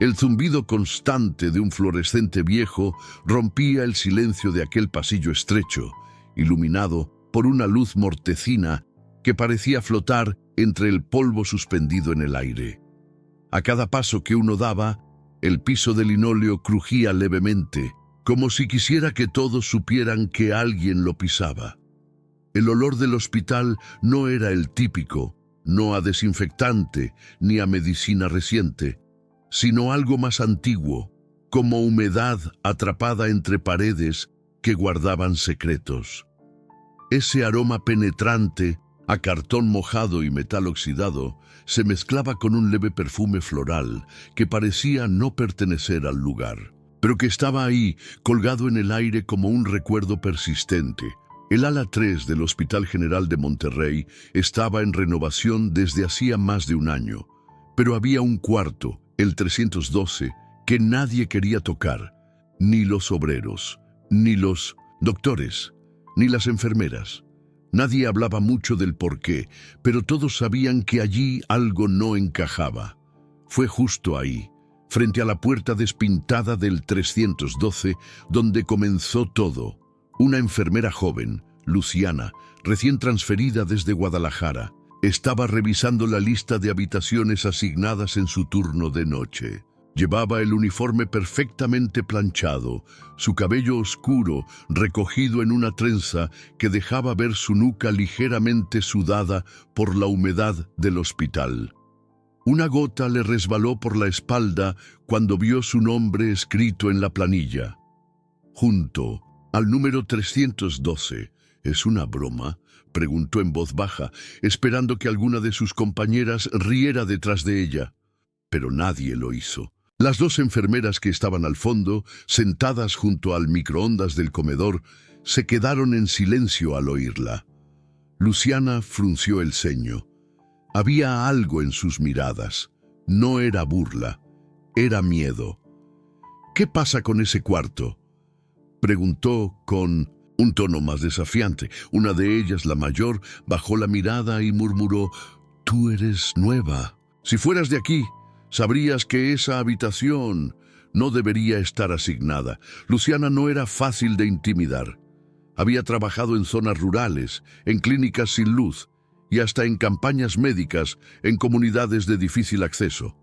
El zumbido constante de un fluorescente viejo rompía el silencio de aquel pasillo estrecho, iluminado por una luz mortecina que parecía flotar entre el polvo suspendido en el aire. A cada paso que uno daba, el piso de linóleo crujía levemente, como si quisiera que todos supieran que alguien lo pisaba. El olor del hospital no era el típico, no a desinfectante ni a medicina reciente, sino algo más antiguo, como humedad atrapada entre paredes que guardaban secretos. Ese aroma penetrante a cartón mojado y metal oxidado se mezclaba con un leve perfume floral que parecía no pertenecer al lugar, pero que estaba ahí, colgado en el aire como un recuerdo persistente. El ala 3 del Hospital General de Monterrey estaba en renovación desde hacía más de un año, pero había un cuarto, el 312, que nadie quería tocar, ni los obreros, ni los doctores, ni las enfermeras. Nadie hablaba mucho del porqué, pero todos sabían que allí algo no encajaba. Fue justo ahí, frente a la puerta despintada del 312, donde comenzó todo. Una enfermera joven, Luciana, recién transferida desde Guadalajara, estaba revisando la lista de habitaciones asignadas en su turno de noche. Llevaba el uniforme perfectamente planchado, su cabello oscuro recogido en una trenza que dejaba ver su nuca ligeramente sudada por la humedad del hospital. Una gota le resbaló por la espalda cuando vio su nombre escrito en la planilla. Junto al número 312. ¿Es una broma?, preguntó en voz baja, esperando que alguna de sus compañeras riera detrás de ella. Pero nadie lo hizo. Las dos enfermeras que estaban al fondo, sentadas junto al microondas del comedor, se quedaron en silencio al oírla. Luciana frunció el ceño. Había algo en sus miradas. No era burla, era miedo. «¿Qué pasa con ese cuarto?», preguntó con un tono más desafiante. Una de ellas, la mayor, bajó la mirada y murmuró: «Tú eres nueva. Si fueras de aquí, sabrías que esa habitación no debería estar asignada». Luciana no era fácil de intimidar. Había trabajado en zonas rurales, en clínicas sin luz y hasta en campañas médicas en comunidades de difícil acceso.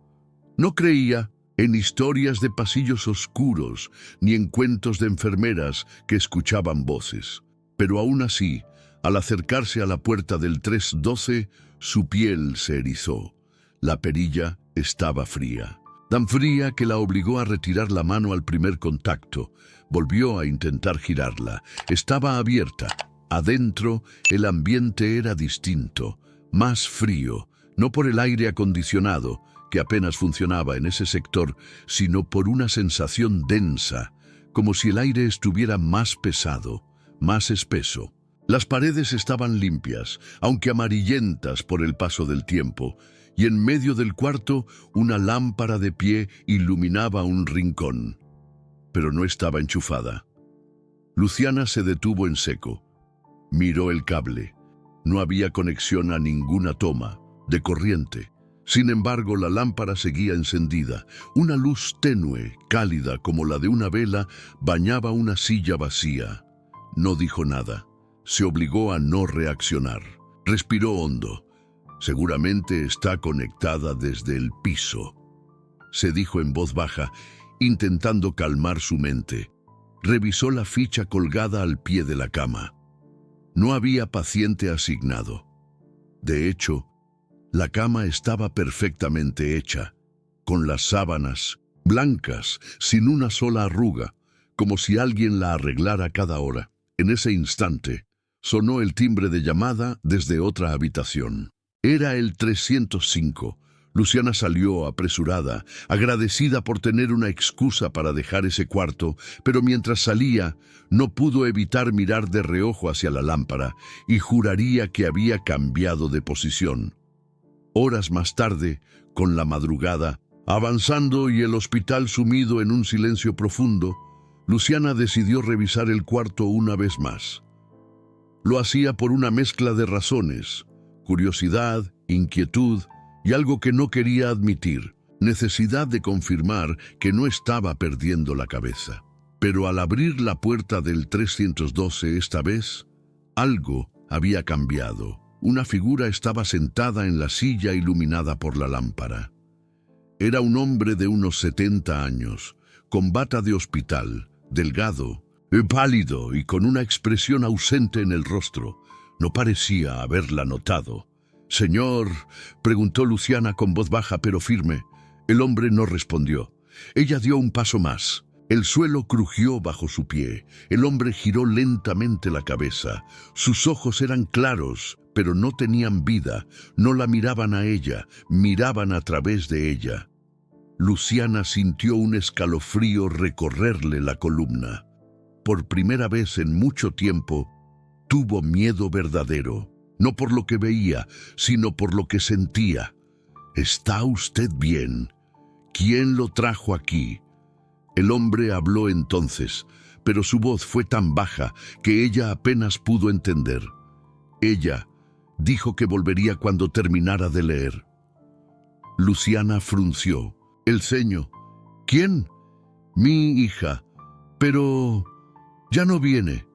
No creía en historias de pasillos oscuros ni en cuentos de enfermeras que escuchaban voces. Pero aún así, al acercarse a la puerta del 312, su piel se erizó. La perilla estaba fría. Tan fría que la obligó a retirar la mano al primer contacto. Volvió a intentar girarla. Estaba abierta. Adentro, el ambiente era distinto, más frío, no por el aire acondicionado, que apenas funcionaba en ese sector, sino por una sensación densa, como si el aire estuviera más pesado, más espeso. Las paredes estaban limpias, aunque amarillentas por el paso del tiempo, y en medio del cuarto una lámpara de pie iluminaba un rincón. Pero no estaba enchufada. Luciana se detuvo en seco. Miró el cable. No había conexión a ninguna toma de corriente. Sin embargo, la lámpara seguía encendida. Una luz tenue, cálida como la de una vela, bañaba una silla vacía. No dijo nada. Se obligó a no reaccionar. Respiró hondo. Seguramente está conectada desde el piso, se dijo en voz baja, intentando calmar su mente. Revisó la ficha colgada al pie de la cama. No había paciente asignado. De hecho, la cama estaba perfectamente hecha, con las sábanas blancas, sin una sola arruga, como si alguien la arreglara cada hora. En ese instante, sonó el timbre de llamada desde otra habitación. Era el 305. Luciana salió apresurada, agradecida por tener una excusa para dejar ese cuarto, pero mientras salía, no pudo evitar mirar de reojo hacia la lámpara y juraría que había cambiado de posición. Horas más tarde, con la madrugada, avanzando y el hospital sumido en un silencio profundo, Luciana decidió revisar el cuarto una vez más. Lo hacía por una mezcla de razones: curiosidad, inquietud y algo que no quería admitir. necesidad de confirmar que no estaba perdiendo la cabeza. Pero al abrir la puerta del 312 esta vez, algo había cambiado. Una figura estaba sentada en la silla iluminada por la lámpara. Era un hombre de unos 70 años, con bata de hospital, delgado, pálido y con una expresión ausente en el rostro. No parecía haberla notado. «Señor», preguntó Luciana con voz baja pero firme. El hombre no respondió. Ella dio un paso más. El suelo crujió bajo su pie. El hombre giró lentamente la cabeza. Sus ojos eran claros, pero no tenían vida. No la miraban a ella, miraban a través de ella. Luciana sintió un escalofrío recorrerle la columna. Por primera vez en mucho tiempo, tuvo miedo verdadero. No por lo que veía, sino por lo que sentía. «¿Está usted bien? ¿Quién lo trajo aquí?» El hombre habló entonces, pero su voz fue tan baja que ella apenas pudo entender. Ella dijo que volvería cuando terminara de leer. Luciana frunció el ceño. «¿Quién?» «Mi hija. Pero ya no viene».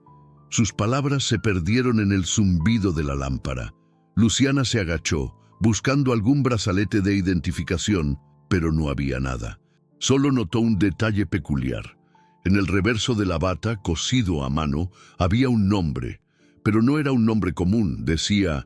Sus palabras se perdieron en el zumbido de la lámpara. Luciana se agachó, buscando algún brazalete de identificación, pero no había nada. Solo notó un detalle peculiar. En el reverso de la bata, cosido a mano, había un nombre, pero no era un nombre común. Decía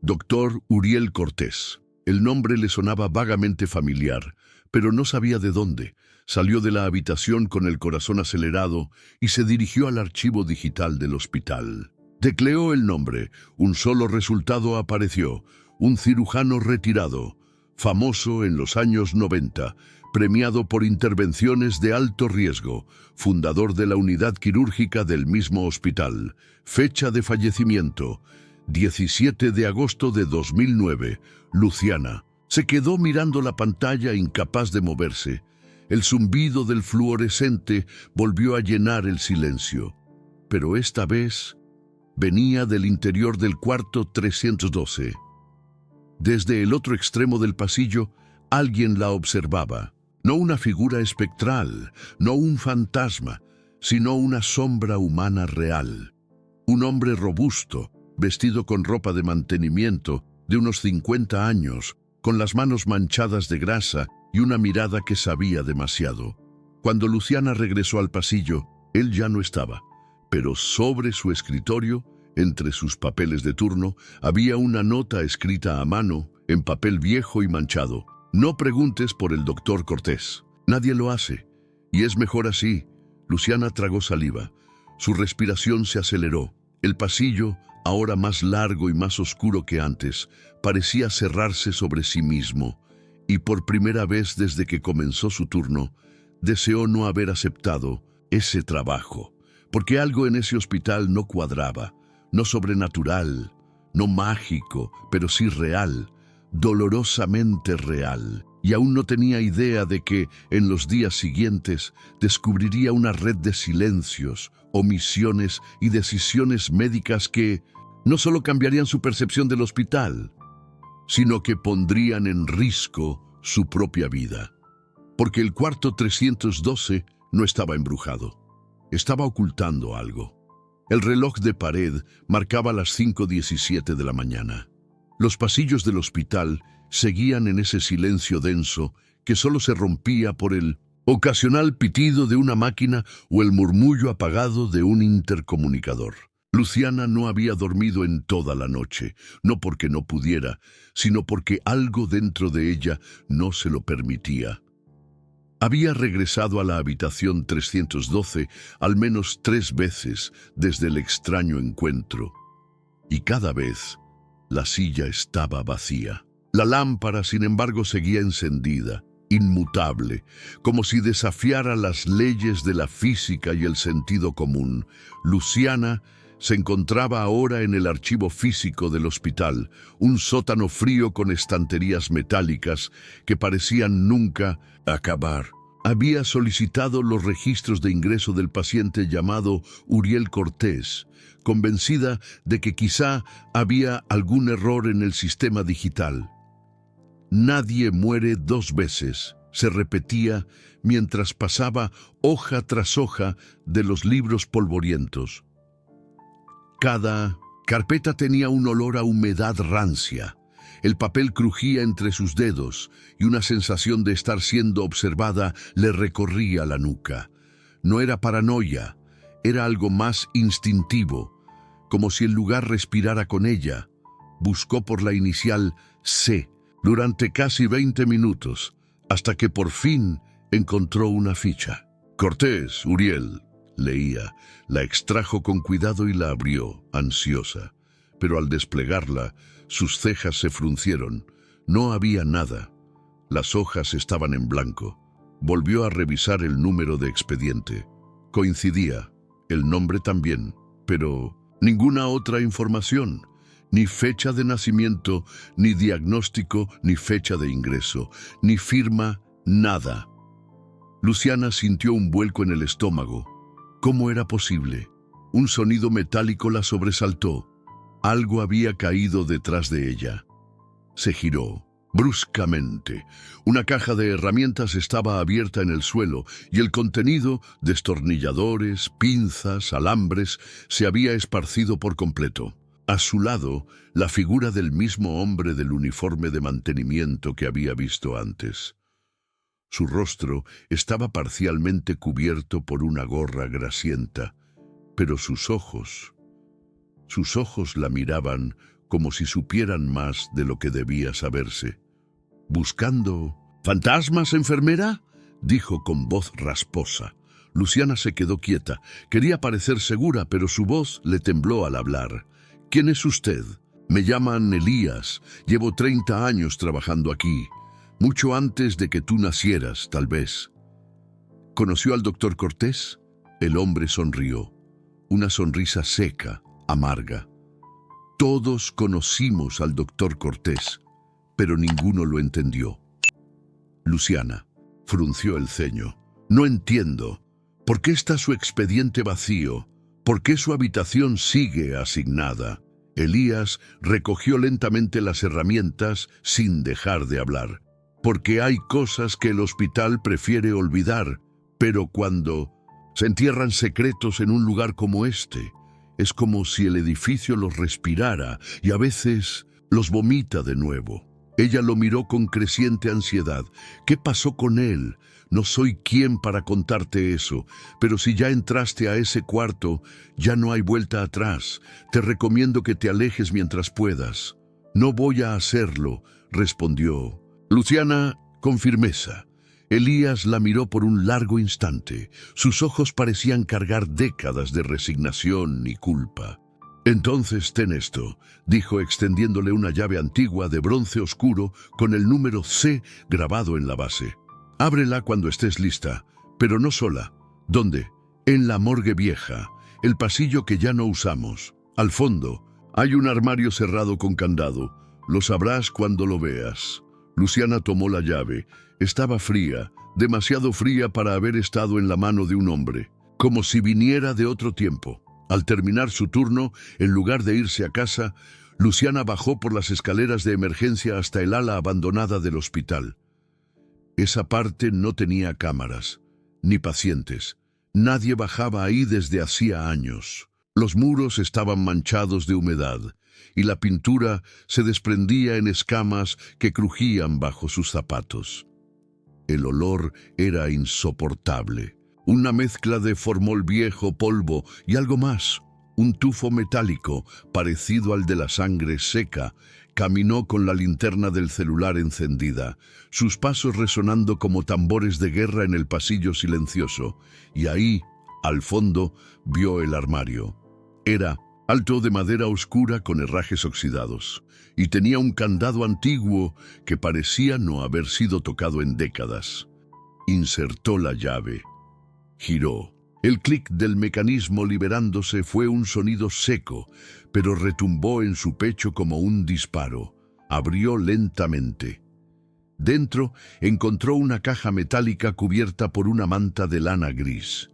Dr. Uriel Cortés. El nombre le sonaba vagamente familiar, pero no sabía de dónde. Salió de la habitación con el corazón acelerado y se dirigió al archivo digital del hospital. Tecleó el nombre. Un solo resultado apareció: un cirujano retirado, famoso en los años 90, premiado por intervenciones de alto riesgo, fundador de la unidad quirúrgica del mismo hospital. Fecha de fallecimiento: 17 de agosto de 2009. Luciana se quedó mirando la pantalla, incapaz de moverse. El zumbido del fluorescente volvió a llenar el silencio, pero esta vez venía del interior del cuarto 312. Desde el otro extremo del pasillo, alguien la observaba. No una figura espectral, no un fantasma, sino una sombra humana real. Un hombre robusto, vestido con ropa de mantenimiento, de unos 50 años, con las manos manchadas de grasa y una mirada que sabía demasiado. Cuando Luciana regresó al pasillo, él ya no estaba, pero sobre su escritorio, entre sus papeles de turno, había una nota escrita a mano, en papel viejo y manchado. «No preguntes por el doctor Cortés. Nadie lo hace, y es mejor así». Luciana tragó saliva. Su respiración se aceleró. El pasillo, ahora más largo y más oscuro que antes, parecía cerrarse sobre sí mismo, y por primera vez desde que comenzó su turno, deseó no haber aceptado ese trabajo, porque algo en ese hospital no cuadraba, no sobrenatural, no mágico, pero sí real, dolorosamente real, y aún no tenía idea de que en los días siguientes descubriría una red de silencios, omisiones y decisiones médicas que no solo cambiarían su percepción del hospital, sino que pondrían en riesgo su propia vida. Porque el cuarto 312 no estaba embrujado, estaba ocultando algo. El reloj de pared marcaba las 5:17 de la mañana. Los pasillos del hospital seguían en ese silencio denso que solo se rompía por el ocasional pitido de una máquina o el murmullo apagado de un intercomunicador. Luciana no había dormido en toda la noche, no porque no pudiera, sino porque algo dentro de ella no se lo permitía. Había regresado a la habitación 312 al menos 3 veces desde el extraño encuentro, y cada vez la silla estaba vacía. La lámpara, sin embargo, seguía encendida, inmutable, como si desafiara las leyes de la física y el sentido común. Luciana se encontraba ahora en el archivo físico del hospital, un sótano frío con estanterías metálicas que parecían nunca acabar. Había solicitado los registros de ingreso del paciente llamado Uriel Cortés, convencida de que quizá había algún error en el sistema digital. Nadie muere 2 veces, se repetía mientras pasaba hoja tras hoja de los libros polvorientos. Cada carpeta tenía un olor a humedad rancia. El papel crujía entre sus dedos y una sensación de estar siendo observada le recorría la nuca. No era paranoia, era algo más instintivo, como si el lugar respirara con ella. Buscó por la inicial C durante casi 20 minutos, hasta que por fin encontró una ficha. Cortés, Uriel, leía. La extrajo con cuidado y la abrió, ansiosa. Pero al desplegarla, sus cejas se fruncieron. No había nada. Las hojas estaban en blanco. Volvió a revisar el número de expediente. Coincidía, el nombre también, pero ninguna otra información. Ni fecha de nacimiento, ni diagnóstico, ni fecha de ingreso, ni firma, nada. Luciana sintió un vuelco en el estómago. ¿Cómo era posible? Un sonido metálico la sobresaltó. Algo había caído detrás de ella. Se giró. Bruscamente, una caja de herramientas estaba abierta en el suelo y el contenido, destornilladores, pinzas, alambres, se había esparcido por completo. A su lado, la figura del mismo hombre del uniforme de mantenimiento que había visto antes. Su rostro estaba parcialmente cubierto por una gorra grasienta, pero sus ojos la miraban como si supieran más de lo que debía saberse. ¿Buscando fantasmas, enfermera?, dijo con voz rasposa. Luciana se quedó quieta. Quería parecer segura, pero su voz le tembló al hablar. ¿Quién es usted? Me llaman Elías. Llevo 30 años trabajando aquí. Mucho antes de que tú nacieras, tal vez. ¿Conoció al doctor Cortés? El hombre sonrió. Una sonrisa seca, amarga. Todos conocimos al doctor Cortés, pero ninguno lo entendió. Luciana frunció el ceño. No entiendo. ¿Por qué está su expediente vacío? ¿Por qué su habitación sigue asignada? Elías recogió lentamente las herramientas sin dejar de hablar. Porque hay cosas que el hospital prefiere olvidar, pero cuando se entierran secretos en un lugar como este, es como si el edificio los respirara y a veces los vomita de nuevo. Ella lo miró con creciente ansiedad. ¿Qué pasó con él? No soy quien para contarte eso, pero si ya entraste a ese cuarto, ya no hay vuelta atrás. Te recomiendo que te alejes mientras puedas. No voy a hacerlo, respondió Luciana con firmeza. Elías la miró por un largo instante. Sus ojos parecían cargar décadas de resignación y culpa. Entonces ten esto, dijo extendiéndole una llave antigua de bronce oscuro con el número C grabado en la base. Ábrela cuando estés lista, pero no sola. ¿Dónde? En la morgue vieja, el pasillo que ya no usamos. Al fondo, hay un armario cerrado con candado. Lo sabrás cuando lo veas. Luciana tomó la llave. Estaba fría, demasiado fría para haber estado en la mano de un hombre, como si viniera de otro tiempo. Al terminar su turno, en lugar de irse a casa, Luciana bajó por las escaleras de emergencia hasta el ala abandonada del hospital. Esa parte no tenía cámaras, ni pacientes. Nadie bajaba ahí desde hacía años. Los muros estaban manchados de humedad, y la pintura se desprendía en escamas que crujían bajo sus zapatos. El olor era insoportable. Una mezcla de formol viejo, polvo y algo más. Un tufo metálico, parecido al de la sangre seca, caminó con la linterna del celular encendida, sus pasos resonando como tambores de guerra en el pasillo silencioso, y ahí, al fondo, vio el armario. Era alto de madera oscura con herrajes oxidados, y tenía un candado antiguo que parecía no haber sido tocado en décadas. Insertó la llave. Giró. El clic del mecanismo liberándose fue un sonido seco, pero retumbó en su pecho como un disparo. Abrió lentamente. Dentro encontró una caja metálica cubierta por una manta de lana gris.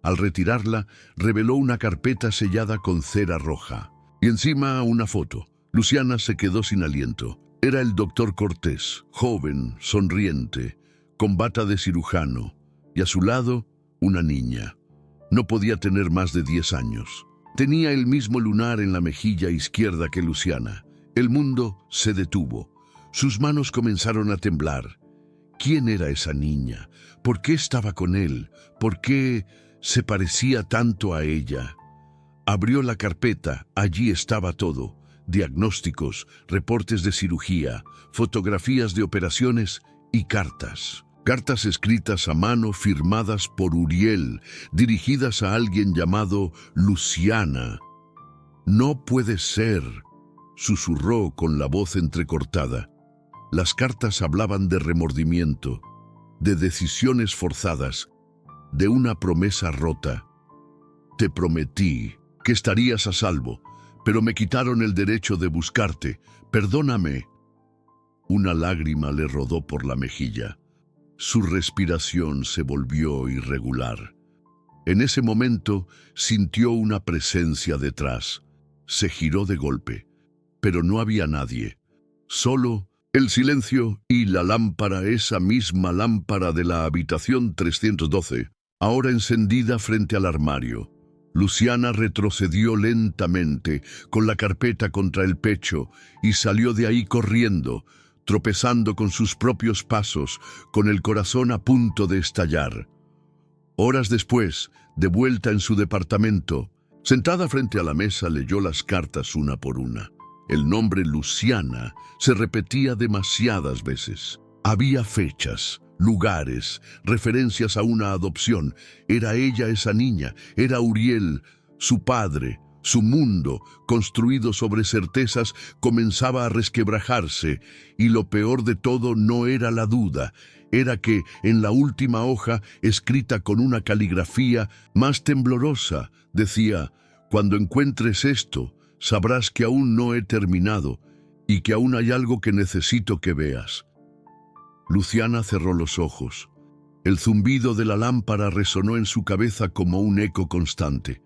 Al retirarla, reveló una carpeta sellada con cera roja. Y encima una foto. Luciana se quedó sin aliento. Era el doctor Cortés, joven, sonriente, con bata de cirujano, y a su lado, una niña. No podía tener más de 10 años. Tenía el mismo lunar en la mejilla izquierda que Luciana. El mundo se detuvo. Sus manos comenzaron a temblar. ¿Quién era esa niña? ¿Por qué estaba con él? ¿Por qué se parecía tanto a ella? Abrió la carpeta. Allí estaba todo. Diagnósticos, reportes de cirugía, fotografías de operaciones y cartas. Cartas escritas a mano, firmadas por Uriel, dirigidas a alguien llamado Luciana. «No puede ser», susurró con la voz entrecortada. Las cartas hablaban de remordimiento, de decisiones forzadas, de una promesa rota. «Te prometí que estarías a salvo, pero me quitaron el derecho de buscarte. Perdóname». Una lágrima le rodó por la mejilla. Su respiración se volvió irregular. En ese momento sintió una presencia detrás. Se giró de golpe, pero no había nadie. Solo el silencio y la lámpara, esa misma lámpara de la habitación 312, ahora encendida frente al armario. Luciana retrocedió lentamente, con la carpeta contra el pecho, y salió de ahí corriendo, tropezando con sus propios pasos, con el corazón a punto de estallar. Horas después, de vuelta en su departamento, sentada frente a la mesa, leyó las cartas una por una. El nombre Luciana se repetía demasiadas veces. Había fechas, lugares, referencias a una adopción. Era ella esa niña, era Uriel, su padre. Su mundo, construido sobre certezas, comenzaba a resquebrajarse, y lo peor de todo no era la duda, era que en la última hoja, escrita con una caligrafía más temblorosa, decía: «Cuando encuentres esto, sabrás que aún no he terminado y que aún hay algo que necesito que veas». Luciana cerró los ojos. El zumbido de la lámpara resonó en su cabeza como un eco constante,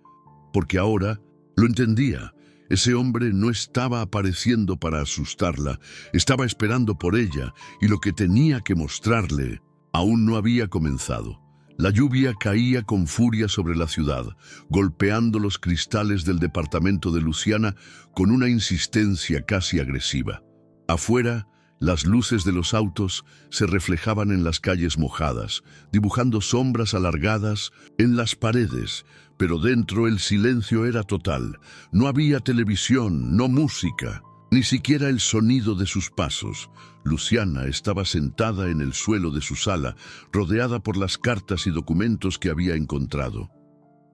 porque ahora lo entendía. Ese hombre no estaba apareciendo para asustarla, estaba esperando por ella, y lo que tenía que mostrarle aún no había comenzado. La lluvia caía con furia sobre la ciudad, golpeando los cristales del departamento de Luciana con una insistencia casi agresiva. Afuera, las luces de los autos se reflejaban en las calles mojadas, dibujando sombras alargadas en las paredes, pero dentro el silencio era total. No había televisión, no música, ni siquiera el sonido de sus pasos. Luciana estaba sentada en el suelo de su sala, rodeada por las cartas y documentos que había encontrado.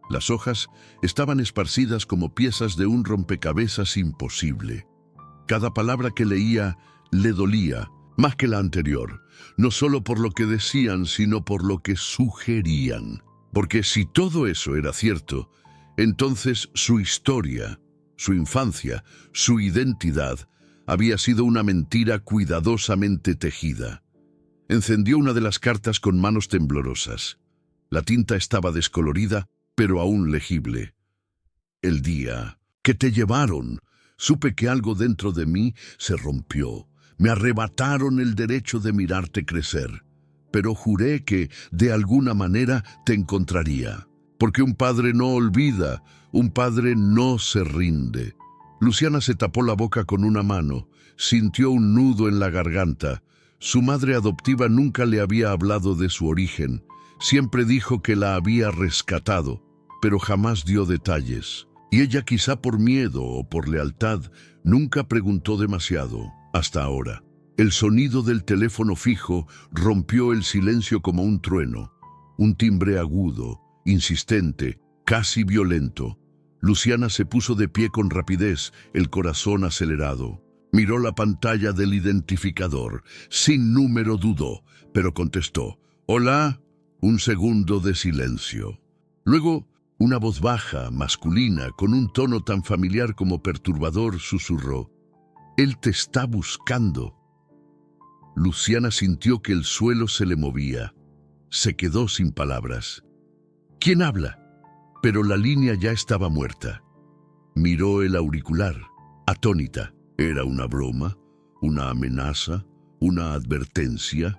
Las hojas estaban esparcidas como piezas de un rompecabezas imposible. Cada palabra que leía le dolía, más que la anterior, no solo por lo que decían, sino por lo que sugerían. Porque si todo eso era cierto, entonces su historia, su infancia, su identidad, había sido una mentira cuidadosamente tejida. Encendió una de las cartas con manos temblorosas. La tinta estaba descolorida, pero aún legible. «El día que te llevaron, supe que algo dentro de mí se rompió. Me arrebataron el derecho de mirarte crecer. Pero juré que, de alguna manera, te encontraría. Porque un padre no olvida, un padre no se rinde». Luciana se tapó la boca con una mano, sintió un nudo en la garganta. Su madre adoptiva nunca le había hablado de su origen. Siempre dijo que la había rescatado, pero jamás dio detalles. Y ella, quizá por miedo o por lealtad, nunca preguntó demasiado, hasta ahora. El sonido del teléfono fijo rompió el silencio como un trueno. Un timbre agudo, insistente, casi violento. Luciana se puso de pie con rapidez, el corazón acelerado. Miró la pantalla del identificador. Sin número dudó, pero contestó: «Hola». Un segundo de silencio. Luego, una voz baja, masculina, con un tono tan familiar como perturbador, susurró: «Él te está buscando». Luciana sintió que el suelo se le movía. Se quedó sin palabras. «¿Quién habla?». Pero la línea ya estaba muerta. Miró el auricular, atónita. ¿Era una broma? ¿Una amenaza? ¿Una advertencia?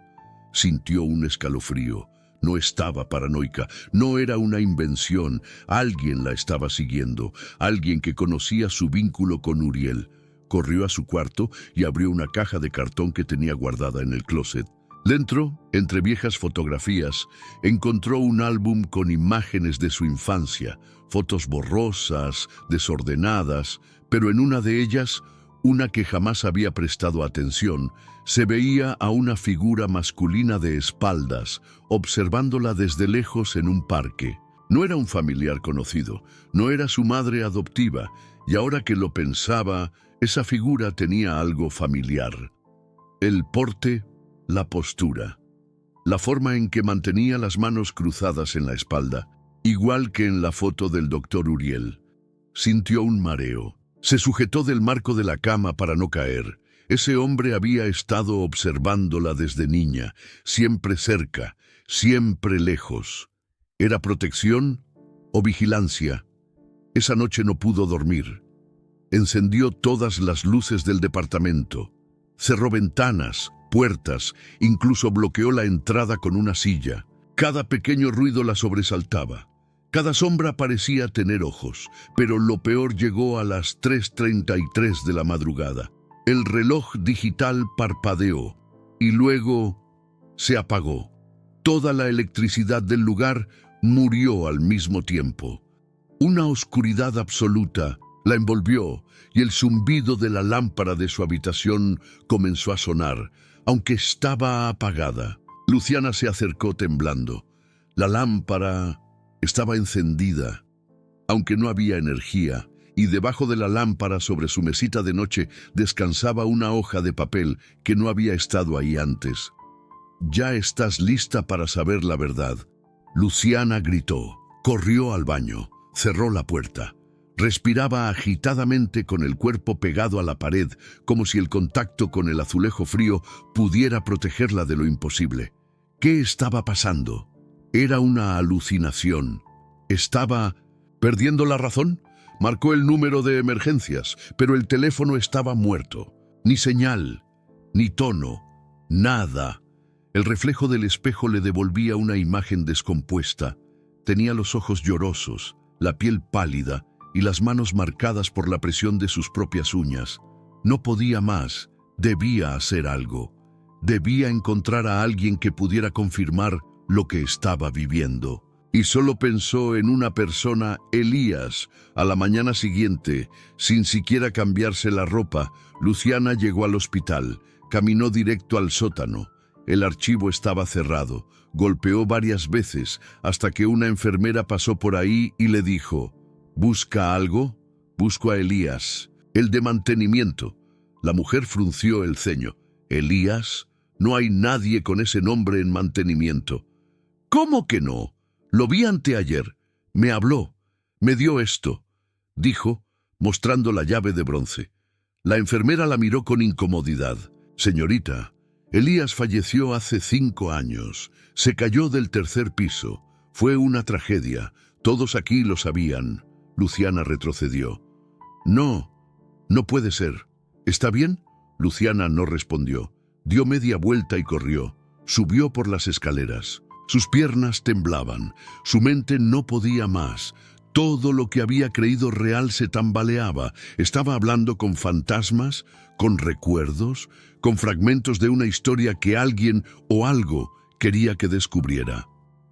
Sintió un escalofrío. No estaba paranoica, no era una invención. Alguien la estaba siguiendo, alguien que conocía su vínculo con Uriel. Corrió a su cuarto y abrió una caja de cartón que tenía guardada en el closet. Dentro, entre viejas fotografías, encontró un álbum con imágenes de su infancia, fotos borrosas, desordenadas, pero en una de ellas, una que jamás había prestado atención, se veía a una figura masculina de espaldas, observándola desde lejos en un parque. No era un familiar conocido, no era su madre adoptiva, y ahora que lo pensaba, esa figura tenía algo familiar. El porte, la postura, la forma en que mantenía las manos cruzadas en la espalda, igual que en la foto del doctor Uriel. Sintió un mareo. Se sujetó del marco de la cama para no caer. Ese hombre había estado observándola desde niña, siempre cerca, siempre lejos. ¿Era protección o vigilancia? Esa noche no pudo dormir. Encendió todas las luces del departamento. Cerró ventanas, puertas, incluso bloqueó la entrada con una silla. Cada pequeño ruido la sobresaltaba. Cada sombra parecía tener ojos, pero lo peor llegó a las 3:33 de la madrugada. El reloj digital parpadeó y luego se apagó. Toda la electricidad del lugar murió al mismo tiempo. Una oscuridad absoluta la envolvió y el zumbido de la lámpara de su habitación comenzó a sonar, aunque estaba apagada. Luciana se acercó temblando. La lámpara estaba encendida, aunque no había energía, y debajo de la lámpara sobre su mesita de noche descansaba una hoja de papel que no había estado ahí antes. «Ya estás lista para saber la verdad», Luciana gritó. Corrió al baño, cerró la puerta. Respiraba agitadamente con el cuerpo pegado a la pared, como si el contacto con el azulejo frío pudiera protegerla de lo imposible. ¿Qué estaba pasando? Era una alucinación. ¿Estaba perdiendo la razón? Marcó el número de emergencias, pero el teléfono estaba muerto. Ni señal, ni tono, nada. El reflejo del espejo le devolvía una imagen descompuesta. Tenía los ojos llorosos, la piel pálida y las manos marcadas por la presión de sus propias uñas. No podía más, debía hacer algo. Debía encontrar a alguien que pudiera confirmar lo que estaba viviendo. Y solo pensó en una persona, Elías. A la mañana siguiente, sin siquiera cambiarse la ropa, Luciana llegó al hospital, caminó directo al sótano. El archivo estaba cerrado. Golpeó varias veces hasta que una enfermera pasó por ahí y le dijo: «¿Busca algo?» «Busco a Elías, el de mantenimiento». La mujer frunció el ceño. «¿Elías? No hay nadie con ese nombre en mantenimiento». «¿Cómo que no? Lo vi anteayer. Me habló. Me dio esto», dijo, mostrando la llave de bronce. La enfermera la miró con incomodidad. «Señorita, Elías falleció hace 5 años. Se cayó del 3er piso. Fue una tragedia. Todos aquí lo sabían». Luciana retrocedió. «No, no puede ser. ¿Está bien?» Luciana no respondió. Dio media vuelta y corrió. Subió por las escaleras. Sus piernas temblaban. Su mente no podía más. Todo lo que había creído real se tambaleaba. Estaba hablando con fantasmas, con recuerdos, con fragmentos de una historia que alguien o algo quería que descubriera.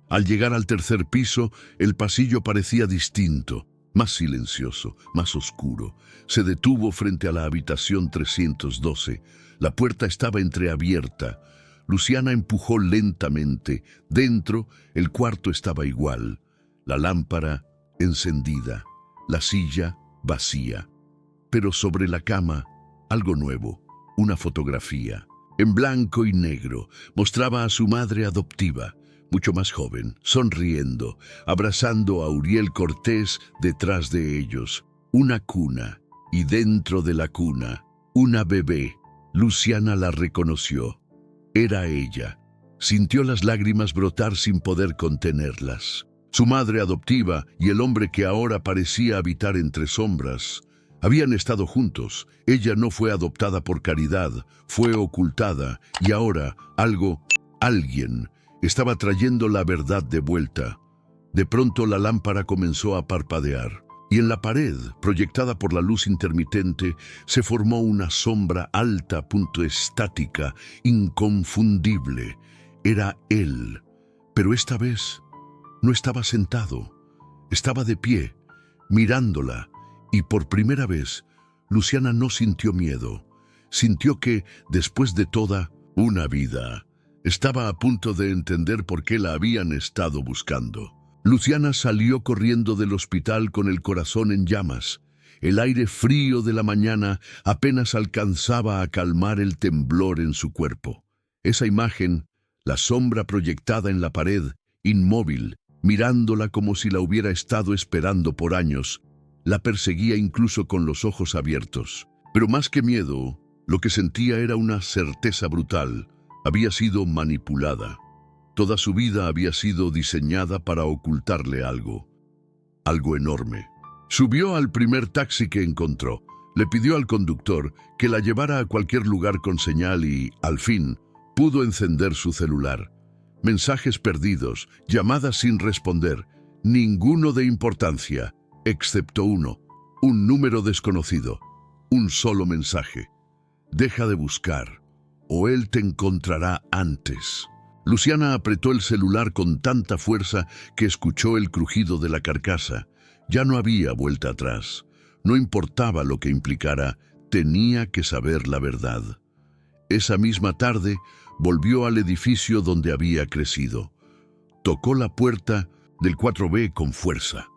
Al llegar al 3er piso, el pasillo parecía distinto, más silencioso, más oscuro. Se detuvo frente a la habitación 312. La puerta estaba entreabierta. Luciana empujó lentamente. Dentro, el cuarto estaba igual. La lámpara encendida, la silla vacía. Pero sobre la cama, algo nuevo, una fotografía. En blanco y negro, mostraba a su madre adoptiva, mucho más joven, sonriendo, abrazando a Uriel Cortés detrás de ellos. Una cuna, y dentro de la cuna, una bebé. Luciana la reconoció. Era ella. Sintió las lágrimas brotar sin poder contenerlas. Su madre adoptiva y el hombre que ahora parecía habitar entre sombras habían estado juntos. Ella no fue adoptada por caridad, fue ocultada, y ahora algo Alguien estaba trayendo la verdad de vuelta. De pronto la lámpara comenzó a parpadear, y en la pared, proyectada por la luz intermitente, se formó una sombra alta, estática, inconfundible. Era él, pero esta vez no estaba sentado, estaba de pie, mirándola, y por primera vez, Luciana no sintió miedo. Sintió que, después de toda una vida, estaba a punto de entender por qué la habían estado buscando. Luciana salió corriendo del hospital con el corazón en llamas. El aire frío de la mañana apenas alcanzaba a calmar el temblor en su cuerpo. Esa imagen, la sombra proyectada en la pared, inmóvil, mirándola como si la hubiera estado esperando por años, la perseguía incluso con los ojos abiertos. Pero más que miedo, lo que sentía era una certeza brutal. Había sido manipulada. Toda su vida había sido diseñada para ocultarle algo enorme. Subió al primer taxi que encontró. Le pidió al conductor que la llevara a cualquier lugar con señal y, al fin, pudo encender su celular. Mensajes perdidos, llamadas sin responder, ninguno de importancia, excepto uno, un número desconocido, un solo mensaje. Deja de buscar, o él te encontrará antes. Luciana apretó el celular con tanta fuerza que escuchó el crujido de la carcasa. Ya no había vuelta atrás. No importaba lo que implicara, tenía que saber la verdad. Esa misma tarde, volvió al edificio donde había crecido. Tocó la puerta del 4B con fuerza.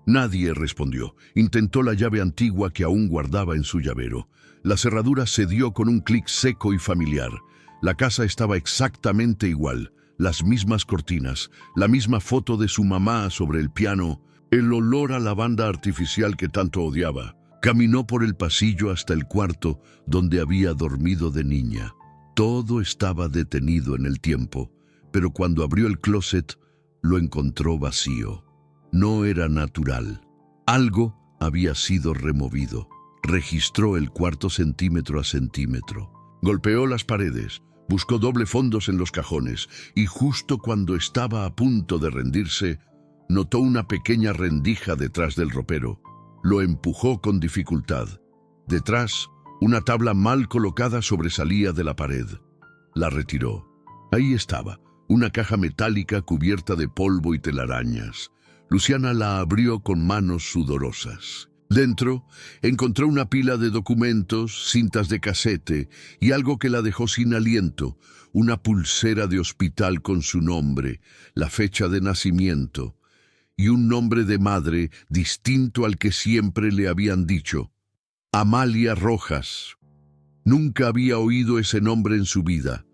Nadie respondió. Intentó la llave antigua que aún guardaba en su llavero. La cerradura cedió con un clic seco y familiar. La casa estaba exactamente igual, las mismas cortinas, la misma foto de su mamá sobre el piano, el olor a lavanda artificial que tanto odiaba. Caminó por el pasillo hasta el cuarto donde había dormido de niña. Todo estaba detenido en el tiempo, pero cuando abrió el closet, lo encontró vacío. No era natural. Algo había sido removido. Registró el cuarto centímetro a centímetro. Golpeó las paredes. Buscó doble fondos en los cajones y justo cuando estaba a punto de rendirse, notó una pequeña rendija detrás del ropero. Lo empujó con dificultad. Detrás, una tabla mal colocada sobresalía de la pared. La retiró. Ahí estaba, una caja metálica cubierta de polvo y telarañas. Luciana la abrió con manos sudorosas. Dentro, encontró una pila de documentos, cintas de casete y algo que la dejó sin aliento, una pulsera de hospital con su nombre, la fecha de nacimiento y un nombre de madre distinto al que siempre le habían dicho. Amalia Rojas. Nunca había oído ese nombre en su vida.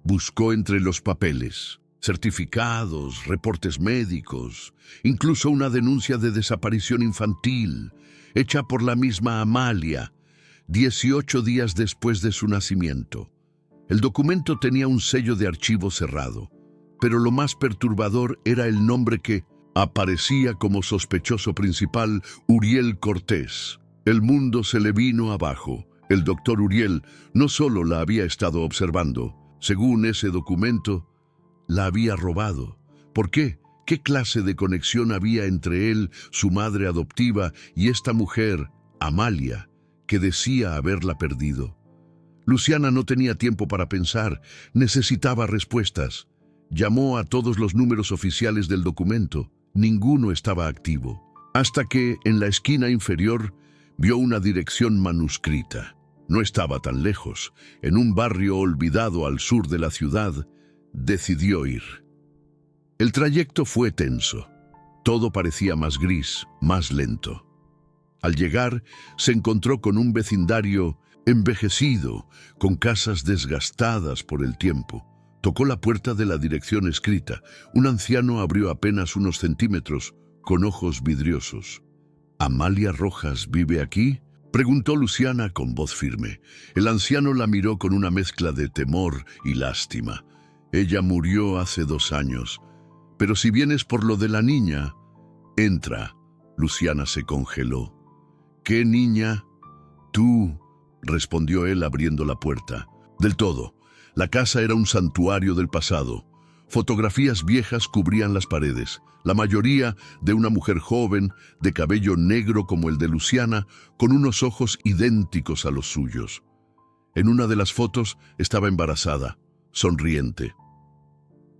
Buscó entre los papeles, certificados, reportes médicos, incluso una denuncia de desaparición infantil, hecha por la misma Amalia, 18 días después de su nacimiento. El documento tenía un sello de archivo cerrado, pero lo más perturbador era el nombre que aparecía como sospechoso principal, Uriel Cortés. El mundo se le vino abajo. El doctor Uriel no solo la había estado observando, según ese documento, la había robado. ¿Por qué? ¿Qué clase de conexión había entre él, su madre adoptiva, y esta mujer, Amalia, que decía haberla perdido? Luciana no tenía tiempo para pensar, necesitaba respuestas. Llamó a todos los números oficiales del documento, ninguno estaba activo, hasta que, en la esquina inferior, vio una dirección manuscrita. No estaba tan lejos, en un barrio olvidado al sur de la ciudad. Decidió ir. El trayecto fue tenso. Todo parecía más gris, más lento. Al llegar, se encontró con un vecindario envejecido, con casas desgastadas por el tiempo. Tocó la puerta de la dirección escrita. Un anciano abrió apenas unos centímetros, con ojos vidriosos. ¿Amalia Rojas vive aquí?, preguntó Luciana con voz firme. El anciano la miró con una mezcla de temor y lástima. Ella murió hace 2 años. Pero si vienes por lo de la niña, entra. Luciana se congeló. ¿Qué niña? Tú, respondió él abriendo la puerta. Del todo. La casa era un santuario del pasado. Fotografías viejas cubrían las paredes, la mayoría de una mujer joven, de cabello negro como el de Luciana, con unos ojos idénticos a los suyos. En una de las fotos estaba embarazada, sonriente.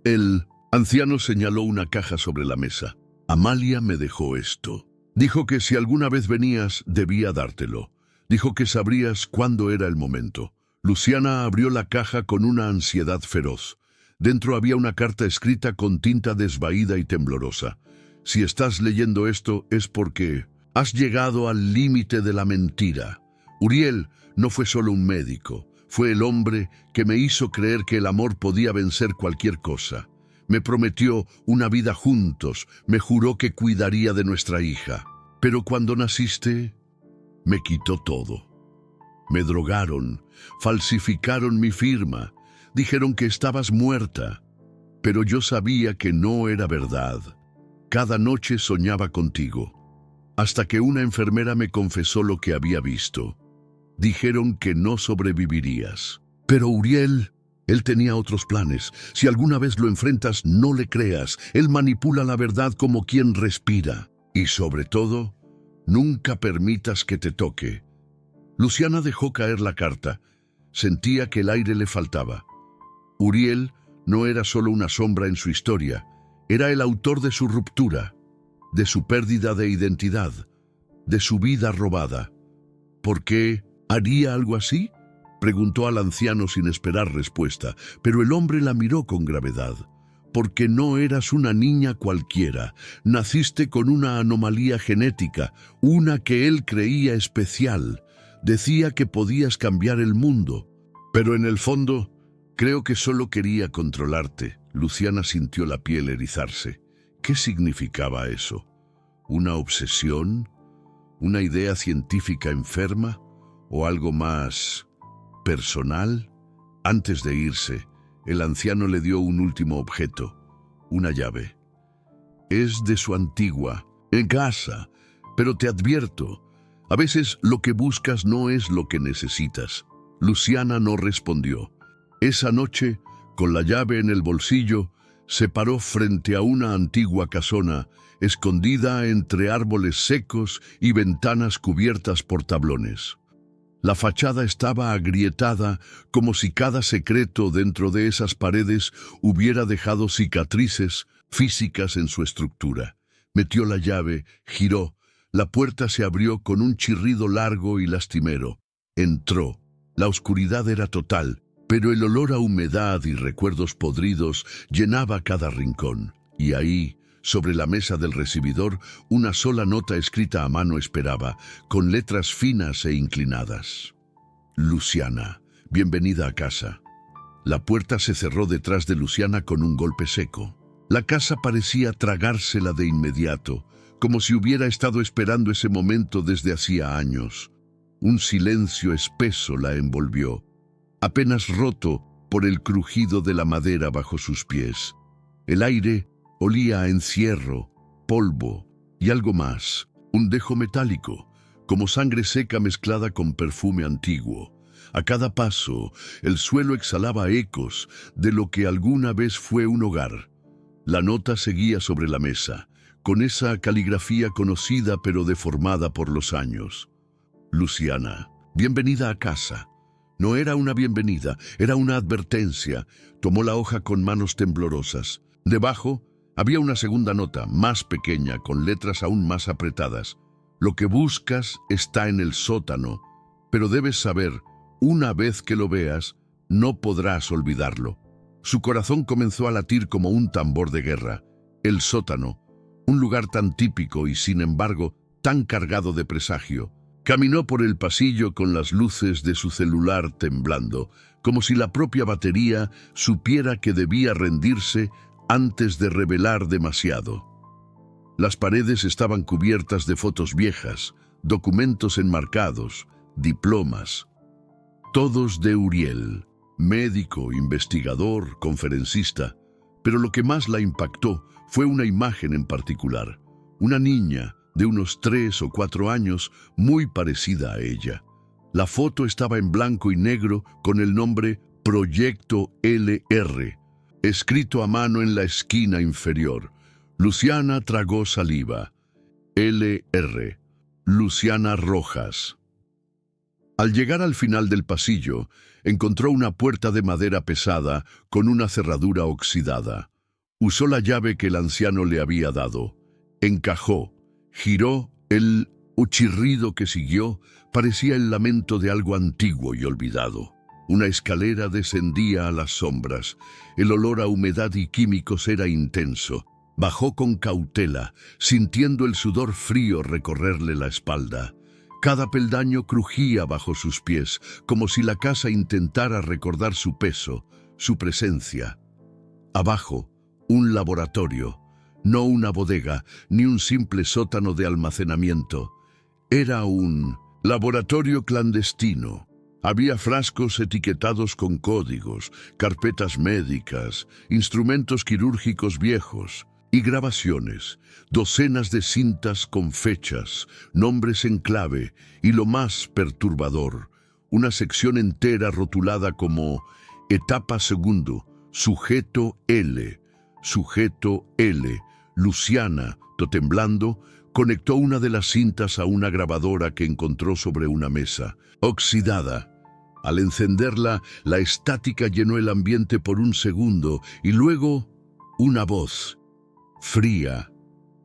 El anciano señaló una caja sobre la mesa. Amalia me dejó esto. Dijo que si alguna vez venías, debía dártelo. Dijo que sabrías cuándo era el momento. Luciana abrió la caja con una ansiedad feroz. Dentro había una carta escrita con tinta desvaída y temblorosa. Si estás leyendo esto es porque has llegado al límite de la mentira. Uriel no fue solo un médico, fue el hombre que me hizo creer que el amor podía vencer cualquier cosa. Me prometió una vida juntos, me juró que cuidaría de nuestra hija. Pero cuando naciste, me quitó todo. Me drogaron, falsificaron mi firma, dijeron que estabas muerta. Pero yo sabía que no era verdad. Cada noche soñaba contigo, hasta que una enfermera me confesó lo que había visto. Dijeron que no sobrevivirías. Pero Uriel, él tenía otros planes. Si alguna vez lo enfrentas, no le creas. Él manipula la verdad como quien respira. Y sobre todo, nunca permitas que te toque. Luciana dejó caer la carta. Sentía que el aire le faltaba. Uriel no era solo una sombra en su historia. Era el autor de su ruptura, de su pérdida de identidad, de su vida robada. ¿Por qué haría algo así?, preguntó al anciano sin esperar respuesta, pero el hombre la miró con gravedad. Porque no eras una niña cualquiera, naciste con una anomalía genética, una que él creía especial. Decía que podías cambiar el mundo, pero en el fondo, creo que solo quería controlarte. Luciana sintió la piel erizarse. ¿Qué significaba eso? ¿Una obsesión? ¿Una idea científica enferma? ¿O algo más personal? Antes de irse, el anciano le dio un último objeto, una llave. Es de su antigua casa, pero te advierto, a veces lo que buscas no es lo que necesitas. Luciana no respondió. Esa noche, con la llave en el bolsillo, se paró frente a una antigua casona, escondida entre árboles secos y ventanas cubiertas por tablones. La fachada estaba agrietada, como si cada secreto dentro de esas paredes hubiera dejado cicatrices físicas en su estructura. Metió la llave, giró. La puerta se abrió con un chirrido largo y lastimero. Entró. La oscuridad era total, pero el olor a humedad y recuerdos podridos llenaba cada rincón. Y ahí, sobre la mesa del recibidor, una sola nota escrita a mano esperaba, con letras finas e inclinadas. Luciana, bienvenida a casa. La puerta se cerró detrás de Luciana con un golpe seco. La casa parecía tragársela de inmediato, como si hubiera estado esperando ese momento desde hacía años. Un silencio espeso la envolvió, apenas roto por el crujido de la madera bajo sus pies. El aire olía a encierro, polvo y algo más, un dejo metálico, como sangre seca mezclada con perfume antiguo. A cada paso, el suelo exhalaba ecos de lo que alguna vez fue un hogar. La nota seguía sobre la mesa, con esa caligrafía conocida pero deformada por los años. Luciana, bienvenida a casa. No era una bienvenida, era una advertencia. Tomó la hoja con manos temblorosas. Debajo había una segunda nota, más pequeña, con letras aún más apretadas. Lo que buscas está en el sótano, pero debes saber, una vez que lo veas, no podrás olvidarlo. Su corazón comenzó a latir como un tambor de guerra. El sótano, un lugar tan típico y, sin embargo, tan cargado de presagio. Caminó por el pasillo con las luces de su celular temblando, como si la propia batería supiera que debía rendirse antes de revelar demasiado. Las paredes estaban cubiertas de fotos viejas, documentos enmarcados, diplomas. Todos de Uriel, médico, investigador, conferencista. Pero lo que más la impactó fue una imagen en particular. Una niña de unos 3 o 4 años, muy parecida a ella. La foto estaba en blanco y negro con el nombre Proyecto LR, escrito a mano en la esquina inferior. Luciana tragó saliva. LR. Luciana Rojas. Al llegar al final del pasillo, encontró una puerta de madera pesada con una cerradura oxidada. Usó la llave que el anciano le había dado. Encajó, giró. El chirrido que siguió parecía el lamento de algo antiguo y olvidado. Una escalera descendía a las sombras. El olor a humedad y químicos era intenso. Bajó con cautela, sintiendo el sudor frío recorrerle la espalda. Cada peldaño crujía bajo sus pies, como si la casa intentara recordar su peso, su presencia. Abajo, un laboratorio, no una bodega, ni un simple sótano de almacenamiento. Era un laboratorio clandestino. Había frascos etiquetados con códigos, carpetas médicas, instrumentos quirúrgicos viejos y grabaciones, docenas de cintas con fechas, nombres en clave y, lo más perturbador, una sección entera rotulada como Etapa segundo, Sujeto L. Sujeto L. Luciana, temblando, conectó una de las cintas a una grabadora que encontró sobre una mesa, oxidada. Al encenderla, la estática llenó el ambiente por un segundo y luego una voz, fría,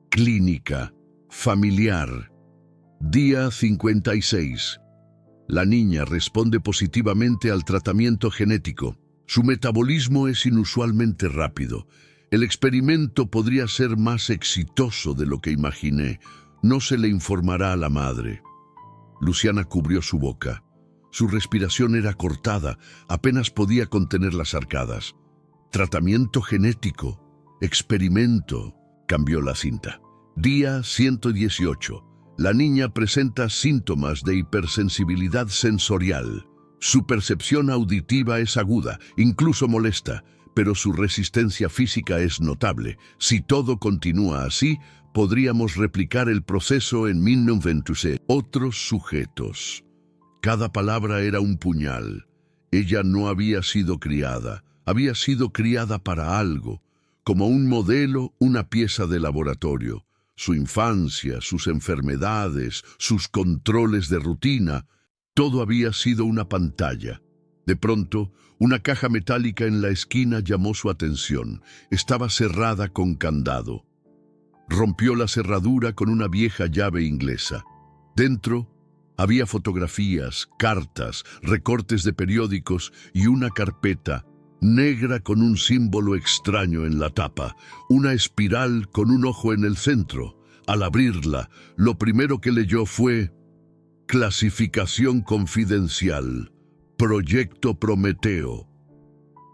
clínica, familiar. Día 56. La niña responde positivamente al tratamiento genético. Su metabolismo es inusualmente rápido. El experimento podría ser más exitoso de lo que imaginé. No se le informará a la madre. Luciana cubrió su boca. Su respiración era cortada, apenas podía contener las arcadas. Tratamiento genético. Experimento. Cambió la cinta. Día 118. La niña presenta síntomas de hipersensibilidad sensorial. Su percepción auditiva es aguda, incluso molesta, pero su resistencia física es notable. Si todo continúa así, podríamos replicar el proceso en 1926. Otros sujetos. Cada palabra era un puñal. Ella no había sido criada para algo, como un modelo, una pieza de laboratorio. Su infancia, sus enfermedades, sus controles de rutina, todo había sido una pantalla. De pronto, una caja metálica en la esquina llamó su atención. Estaba cerrada con candado. Rompió la cerradura con una vieja llave inglesa. Dentro había fotografías, cartas, recortes de periódicos y una carpeta negra con un símbolo extraño en la tapa, una espiral con un ojo en el centro. Al abrirla, lo primero que leyó fue Clasificación confidencial, Proyecto Prometeo.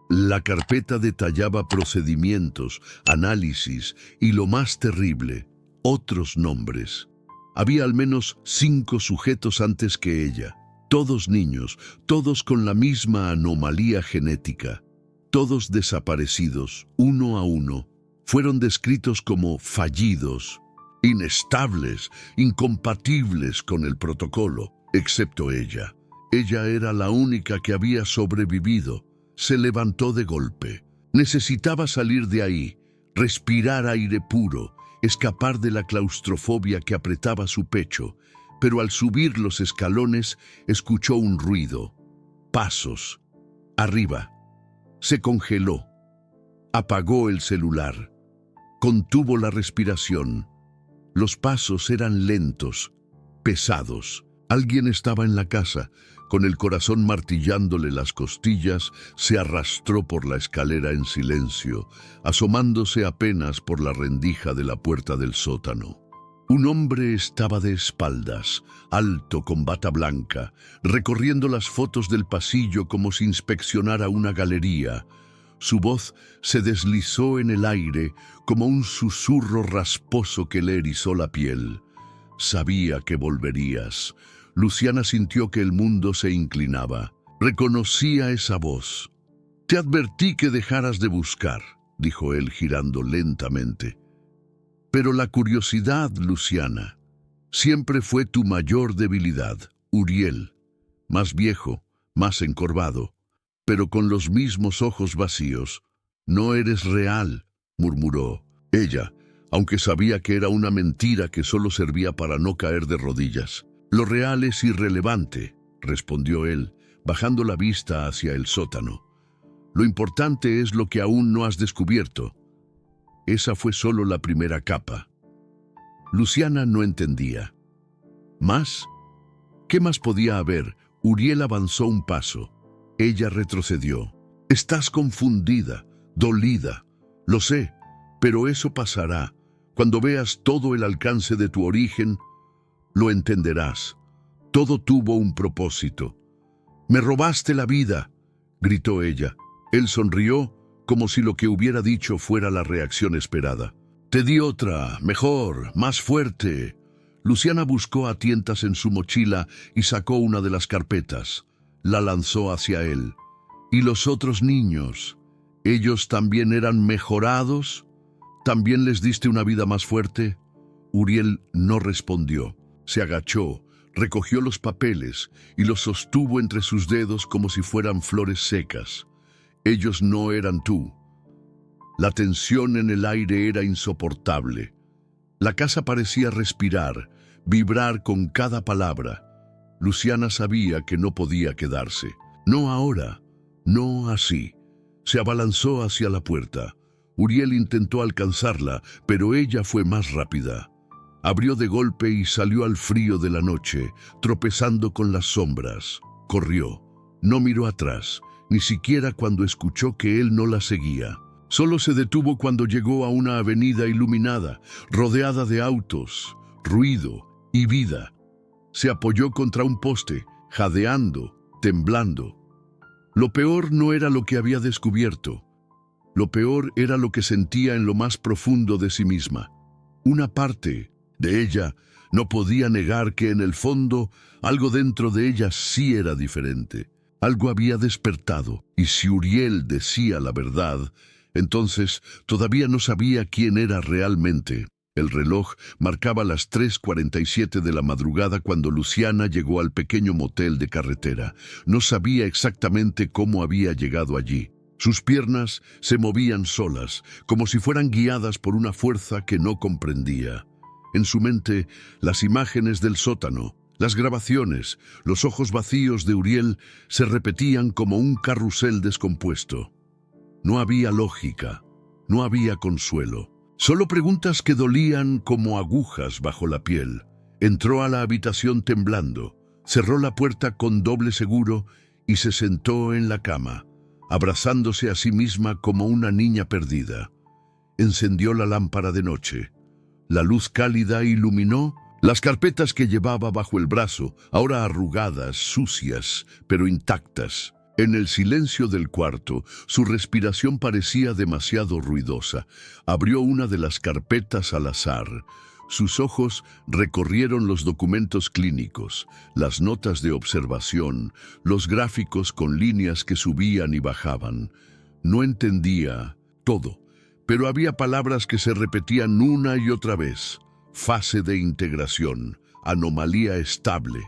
La carpeta detallaba procedimientos, análisis y, lo más terrible, otros nombres. Había al menos 5 sujetos antes que ella, todos niños, todos con la misma anomalía genética. Todos desaparecidos, uno a uno, fueron descritos como fallidos, inestables, incompatibles con el protocolo, excepto ella. Ella era la única que había sobrevivido. Se levantó de golpe. Necesitaba salir de ahí, respirar aire puro, escapar de la claustrofobia que apretaba su pecho, pero al subir los escalones escuchó un ruido. Pasos. Arriba. Se congeló. Apagó el celular. Contuvo la respiración. Los pasos eran lentos, pesados. Alguien estaba en la casa. Con el corazón martillándole las costillas, se arrastró por la escalera en silencio, asomándose apenas por la rendija de la puerta del sótano. Un hombre estaba de espaldas, alto, con bata blanca, recorriendo las fotos del pasillo como si inspeccionara una galería. Su voz se deslizó en el aire como un susurro rasposo que le erizó la piel. Sabía que volverías. Luciana sintió que el mundo se inclinaba. Reconocía esa voz. «Te advertí que dejaras de buscar», dijo él girando lentamente. «Pero la curiosidad, Luciana, siempre fue tu mayor debilidad. Uriel, más viejo, más encorvado, pero con los mismos ojos vacíos. «No eres real», murmuró. Ella, aunque sabía que era una mentira que solo servía para no caer de rodillas. «Lo real es irrelevante», respondió él, bajando la vista hacia el sótano. «Lo importante es lo que aún no has descubierto». Esa fue solo la primera capa. Luciana no entendía. ¿Más? ¿Qué más podía haber? Uriel avanzó un paso. Ella retrocedió. «Estás confundida, dolida. Lo sé, pero eso pasará. Cuando veas todo el alcance de tu origen, lo entenderás. Todo tuvo un propósito». «Me robaste la vida», gritó ella. Él sonrió como si lo que hubiera dicho fuera la reacción esperada. «Te di otra, mejor, más fuerte». Luciana buscó a tientas en su mochila y sacó una de las carpetas. La lanzó hacia él. «¿Y los otros niños? ¿Ellos también eran mejorados? ¿También les diste una vida más fuerte?» Uriel no respondió. Se agachó, recogió los papeles y los sostuvo entre sus dedos como si fueran flores secas. «Ellos no eran tú». La tensión en el aire era insoportable. La casa parecía respirar, vibrar con cada palabra. Luciana sabía que no podía quedarse. No ahora, no así. Se abalanzó hacia la puerta. Uriel intentó alcanzarla, pero ella fue más rápida. Abrió de golpe y salió al frío de la noche, tropezando con las sombras. Corrió. No miró atrás, ni siquiera cuando escuchó que él no la seguía. Solo se detuvo cuando llegó a una avenida iluminada, rodeada de autos, ruido y vida. Se apoyó contra un poste, jadeando, temblando. Lo peor no era lo que había descubierto. Lo peor era lo que sentía en lo más profundo de sí misma. Una parte de ella no podía negar que en el fondo algo dentro de ella sí era diferente. Algo había despertado, y si Uriel decía la verdad, entonces todavía no sabía quién era realmente. El reloj marcaba las 3:47 de la madrugada cuando Luciana llegó al pequeño motel de carretera. No sabía exactamente cómo había llegado allí. Sus piernas se movían solas, como si fueran guiadas por una fuerza que no comprendía. En su mente, las imágenes del sótano, las grabaciones, los ojos vacíos de Uriel se repetían como un carrusel descompuesto. No había lógica, no había consuelo. Solo preguntas que dolían como agujas bajo la piel. Entró a la habitación temblando, cerró la puerta con doble seguro y se sentó en la cama, abrazándose a sí misma como una niña perdida. Encendió la lámpara de noche. La luz cálida iluminó las carpetas que llevaba bajo el brazo, ahora arrugadas, sucias, pero intactas. En el silencio del cuarto, su respiración parecía demasiado ruidosa. Abrió una de las carpetas al azar. Sus ojos recorrieron los documentos clínicos, las notas de observación, los gráficos con líneas que subían y bajaban. No entendía todo, pero había palabras que se repetían una y otra vez. Fase de integración, anomalía estable,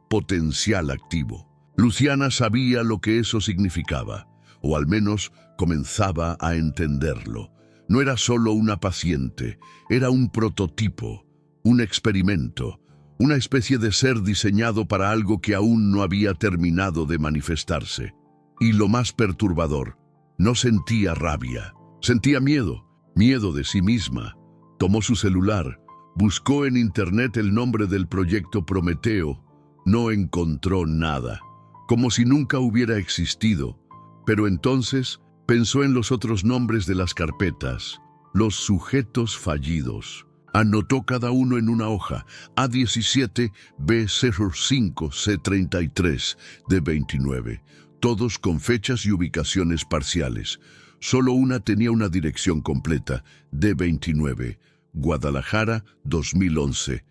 potencial activo. Luciana sabía lo que eso significaba, o al menos comenzaba a entenderlo. No era solo una paciente, era un prototipo, un experimento, una especie de ser diseñado para algo que aún no había terminado de manifestarse. Y lo más perturbador, no sentía rabia, sentía miedo, miedo de sí misma. Tomó su celular, buscó en internet el nombre del proyecto Prometeo, no encontró nada. Como si nunca hubiera existido, pero entonces pensó en los otros nombres de las carpetas, los sujetos fallidos. Anotó cada uno en una hoja, A17, B05, C33, D29, todos con fechas y ubicaciones parciales. Solo una tenía una dirección completa, D29, Guadalajara, 2011.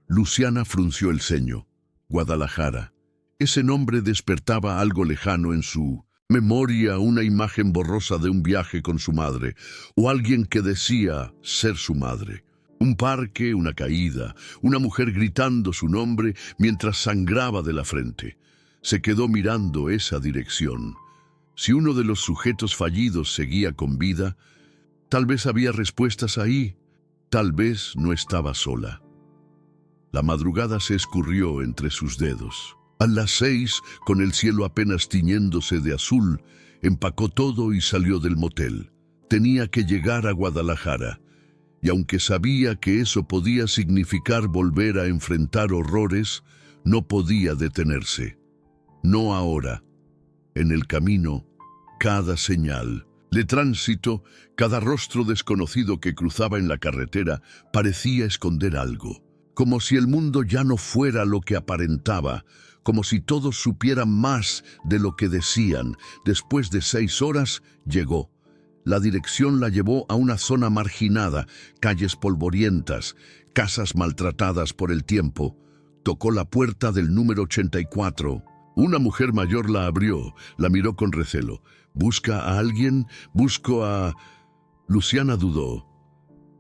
Luciana frunció el ceño. Guadalajara. Ese nombre despertaba algo lejano en su memoria, una imagen borrosa de un viaje con su madre, o alguien que decía ser su madre. Un parque, una caída, una mujer gritando su nombre mientras sangraba de la frente. Se quedó mirando esa dirección. Si uno de los sujetos fallidos seguía con vida, tal vez había respuestas ahí, tal vez no estaba sola. La madrugada se escurrió entre sus dedos. A las 6, con el cielo apenas tiñéndose de azul, empacó todo y salió del motel. Tenía que llegar a Guadalajara, y aunque sabía que eso podía significar volver a enfrentar horrores, no podía detenerse. No ahora. En el camino, cada señal de tránsito, cada rostro desconocido que cruzaba en la carretera parecía esconder algo, como si el mundo ya no fuera lo que aparentaba, como si todos supieran más de lo que decían. Después de 6 horas, llegó. La dirección la llevó a una zona marginada, calles polvorientas, casas maltratadas por el tiempo. Tocó la puerta del número 84. Una mujer mayor la abrió, la miró con recelo. ¿Busca a alguien? Busco a... Luciana dudó.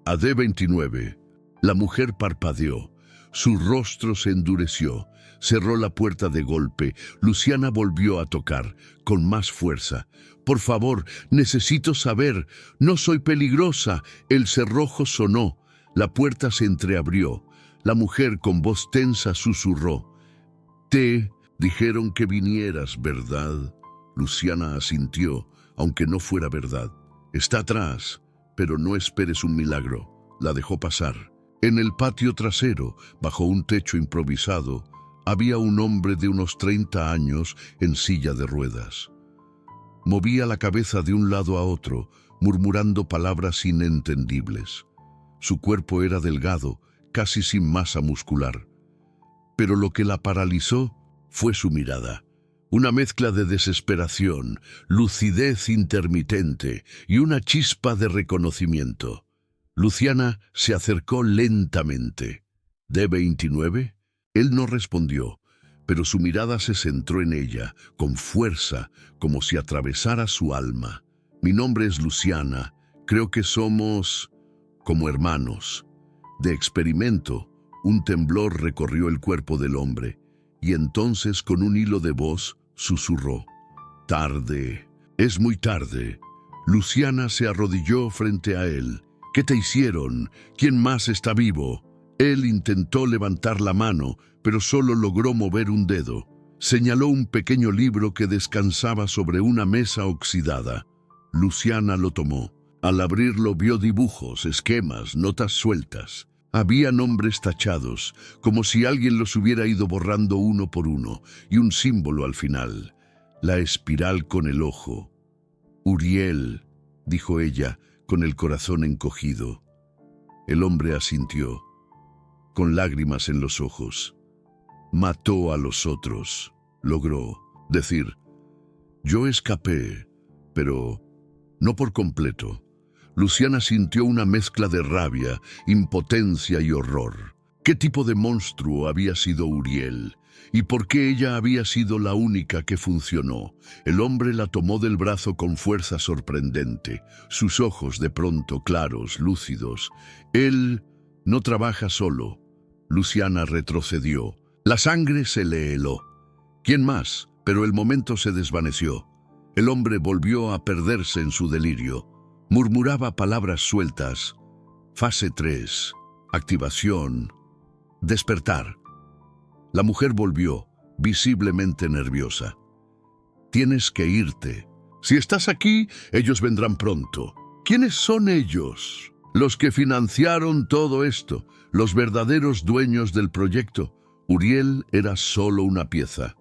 A D29. La mujer parpadeó. Su rostro se endureció. Cerró la puerta de golpe. Luciana volvió a tocar, con más fuerza. «Por favor, necesito saber. No soy peligrosa». El cerrojo sonó. La puerta se entreabrió. La mujer con voz tensa susurró. «Te dijeron que vinieras, ¿verdad?» Luciana asintió, aunque no fuera verdad. «Está atrás, pero no esperes un milagro». La dejó pasar. En el patio trasero, bajo un techo improvisado, había un hombre de unos 30 años en silla de ruedas. Movía la cabeza de un lado a otro, murmurando palabras inentendibles. Su cuerpo era delgado, casi sin masa muscular. Pero lo que la paralizó fue su mirada. Una mezcla de desesperación, lucidez intermitente y una chispa de reconocimiento. Luciana se acercó lentamente. ¿D29? Él no respondió, pero su mirada se centró en ella, con fuerza, como si atravesara su alma. «Mi nombre es Luciana. Creo que somos como hermanos». De experimento, un temblor recorrió el cuerpo del hombre, y entonces, con un hilo de voz, susurró. «Tarde. Es muy tarde». Luciana se arrodilló frente a él. «¿Qué te hicieron? ¿Quién más está vivo?» Él intentó levantar la mano, pero solo logró mover un dedo. Señaló un pequeño libro que descansaba sobre una mesa oxidada. Luciana lo tomó. Al abrirlo vio dibujos, esquemas, notas sueltas. Había nombres tachados, como si alguien los hubiera ido borrando uno por uno, y un símbolo al final. La espiral con el ojo. «Uriel», dijo ella, con el corazón encogido. El hombre asintió, con lágrimas en los ojos. «Mató a los otros», logró decir. «Yo escapé, pero no por completo». Luciana sintió una mezcla de rabia, impotencia y horror. ¿Qué tipo de monstruo había sido Uriel? ¿Y por qué ella había sido la única que funcionó? El hombre la tomó del brazo con fuerza sorprendente, sus ojos de pronto claros, lúcidos. «Él no trabaja solo». Luciana retrocedió. La sangre se le heló. ¿Quién más? Pero el momento se desvaneció. El hombre volvió a perderse en su delirio. Murmuraba palabras sueltas. Fase 3. Activación. Despertar. La mujer volvió, visiblemente nerviosa. «Tienes que irte. Si estás aquí, ellos vendrán pronto». «¿Quiénes son ellos?» «Los que financiaron todo esto, los verdaderos dueños del proyecto». Uriel era solo una pieza.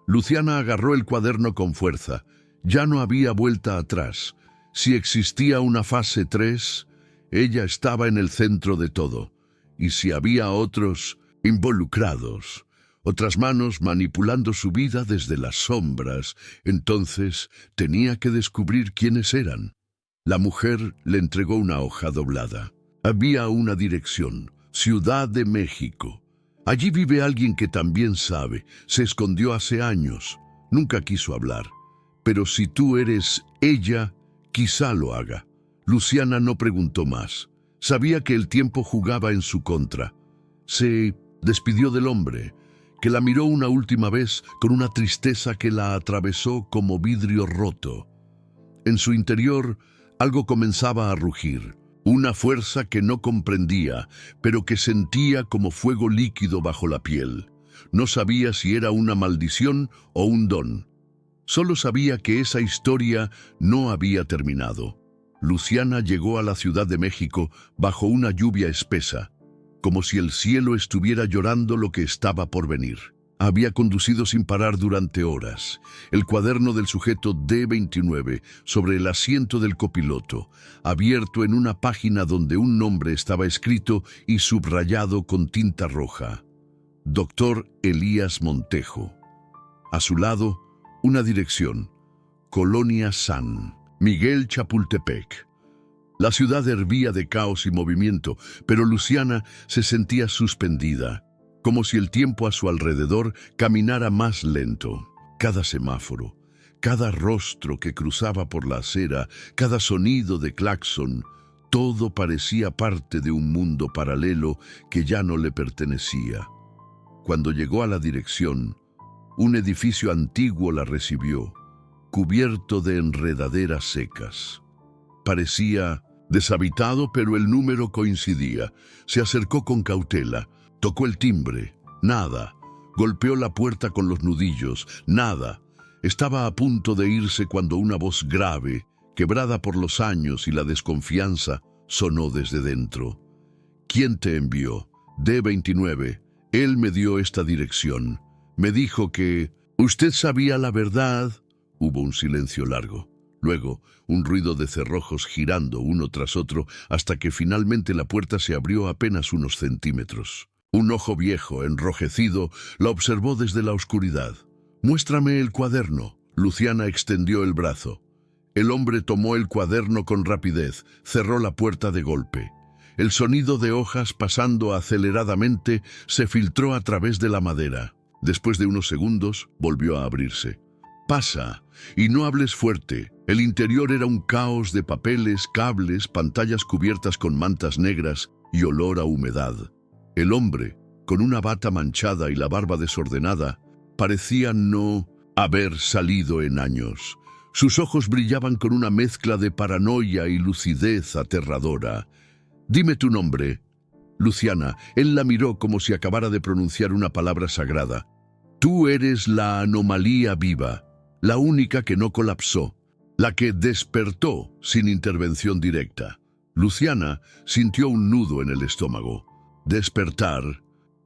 Luciana agarró el cuaderno con fuerza. Ya no había vuelta atrás. Si existía una fase 3, ella estaba en el centro de todo. Y si había otros involucrados, otras manos manipulando su vida desde las sombras, entonces tenía que descubrir quiénes eran. La mujer le entregó una hoja doblada. Había una dirección, Ciudad de México. Allí vive alguien que también sabe. Se escondió hace años. Nunca quiso hablar. Pero si tú eres ella, quizá lo haga. Luciana no preguntó más. Sabía que el tiempo jugaba en su contra. Se despidió del hombre, que la miró una última vez con una tristeza que la atravesó como vidrio roto. En su interior, algo comenzaba a rugir, una fuerza que no comprendía, pero que sentía como fuego líquido bajo la piel. No sabía si era una maldición o un don. Solo sabía que esa historia no había terminado. Luciana llegó a la Ciudad de México bajo una lluvia espesa, como si el cielo estuviera llorando lo que estaba por venir. Había conducido sin parar durante horas, el cuaderno del sujeto D29 sobre el asiento del copiloto, abierto en una página donde un nombre estaba escrito y subrayado con tinta roja. Doctor Elías Montejo. A su lado, una dirección: Colonia San Miguel, Chapultepec. La ciudad hervía de caos y movimiento, pero Luciana se sentía suspendida, como si el tiempo a su alrededor caminara más lento. Cada semáforo, cada rostro que cruzaba por la acera, cada sonido de claxon, todo parecía parte de un mundo paralelo que ya no le pertenecía. Cuando llegó a la dirección, un edificio antiguo la recibió, cubierto de enredaderas secas. Parecía deshabitado, pero el número coincidía. Se acercó con cautela, tocó el timbre. Nada. Golpeó la puerta con los nudillos. Nada. Estaba a punto de irse cuando una voz grave, quebrada por los años y la desconfianza, sonó desde dentro. ¿Quién te envió? D29. Él me dio esta dirección. Me dijo que... ¿Usted sabía la verdad? Hubo un silencio largo. Luego, un ruido de cerrojos girando uno tras otro hasta que finalmente la puerta se abrió apenas unos centímetros. Un ojo viejo, enrojecido, la observó desde la oscuridad. «Muéstrame el cuaderno». Luciana extendió el brazo. El hombre tomó el cuaderno con rapidez, cerró la puerta de golpe. El sonido de hojas pasando aceleradamente se filtró a través de la madera. Después de unos segundos, volvió a abrirse. «Pasa, y no hables fuerte». El interior era un caos de papeles, cables, pantallas cubiertas con mantas negras y olor a humedad. El hombre, con una bata manchada y la barba desordenada, parecía no haber salido en años. Sus ojos brillaban con una mezcla de paranoia y lucidez aterradora. «Dime tu nombre». Luciana. Él la miró como si acabara de pronunciar una palabra sagrada. «Tú eres la anomalía viva, la única que no colapsó, la que despertó sin intervención directa». Luciana sintió un nudo en el estómago. «Despertar.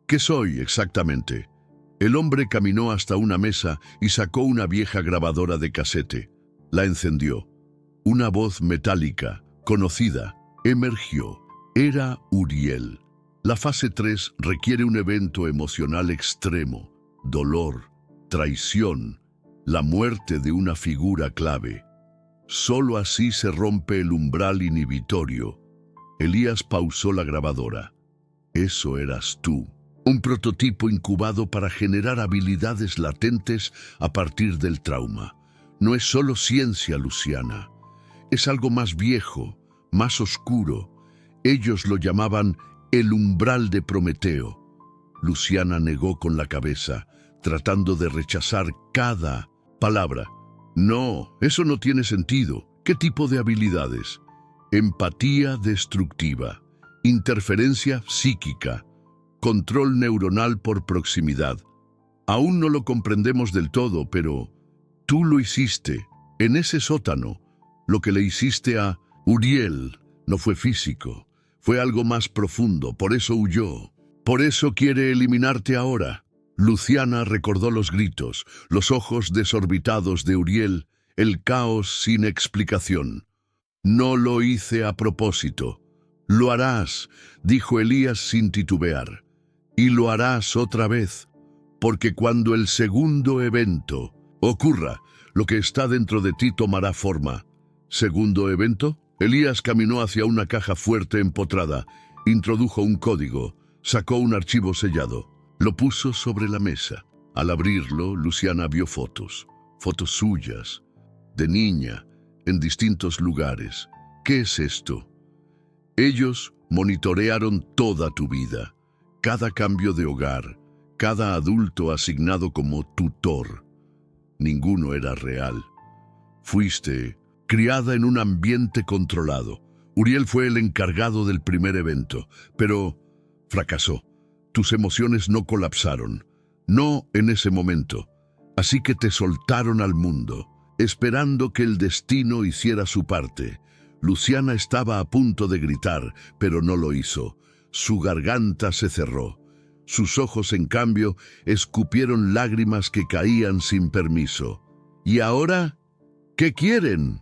¿Qué soy exactamente?» El hombre caminó hasta una mesa y sacó una vieja grabadora de casete. La encendió. Una voz metálica, conocida, emergió. Era Uriel. La fase 3 requiere un evento emocional extremo, dolor, traición, la muerte de una figura clave. Solo así se rompe el umbral inhibitorio. Elías pausó la grabadora. «Eso eras tú, un prototipo incubado para generar habilidades latentes a partir del trauma. No es solo ciencia, Luciana. Es algo más viejo, más oscuro. Ellos lo llamaban el umbral de Prometeo». Luciana negó con la cabeza, tratando de rechazar cada palabra. «No, eso no tiene sentido. ¿Qué tipo de habilidades?» «Empatía destructiva, interferencia psíquica, control neuronal por proximidad. Aún no lo comprendemos del todo, pero tú lo hiciste, en ese sótano. Lo que le hiciste a Uriel no fue físico, fue algo más profundo, por eso huyó. Por eso quiere eliminarte ahora». Luciana recordó los gritos, los ojos desorbitados de Uriel, el caos sin explicación. «No lo hice a propósito». «Lo harás», dijo Elías sin titubear. «Y lo harás otra vez, porque cuando el segundo evento ocurra, lo que está dentro de ti tomará forma». «¿Segundo evento?» Elías caminó hacia una caja fuerte empotrada, introdujo un código, sacó un archivo sellado. Lo puso sobre la mesa. Al abrirlo, Luciana vio fotos suyas, de niña, en distintos lugares. ¿Qué es esto? Ellos monitorearon toda tu vida, cada cambio de hogar, cada adulto asignado como tutor. Ninguno era real. Fuiste criada en un ambiente controlado. Uriel fue el encargado del primer evento, pero fracasó. Tus emociones no colapsaron, no en ese momento. Así que te soltaron al mundo, esperando que el destino hiciera su parte. Luciana estaba a punto de gritar, pero no lo hizo. Su garganta se cerró. Sus ojos, en cambio, escupieron lágrimas que caían sin permiso. ¿Y ahora? ¿Qué quieren?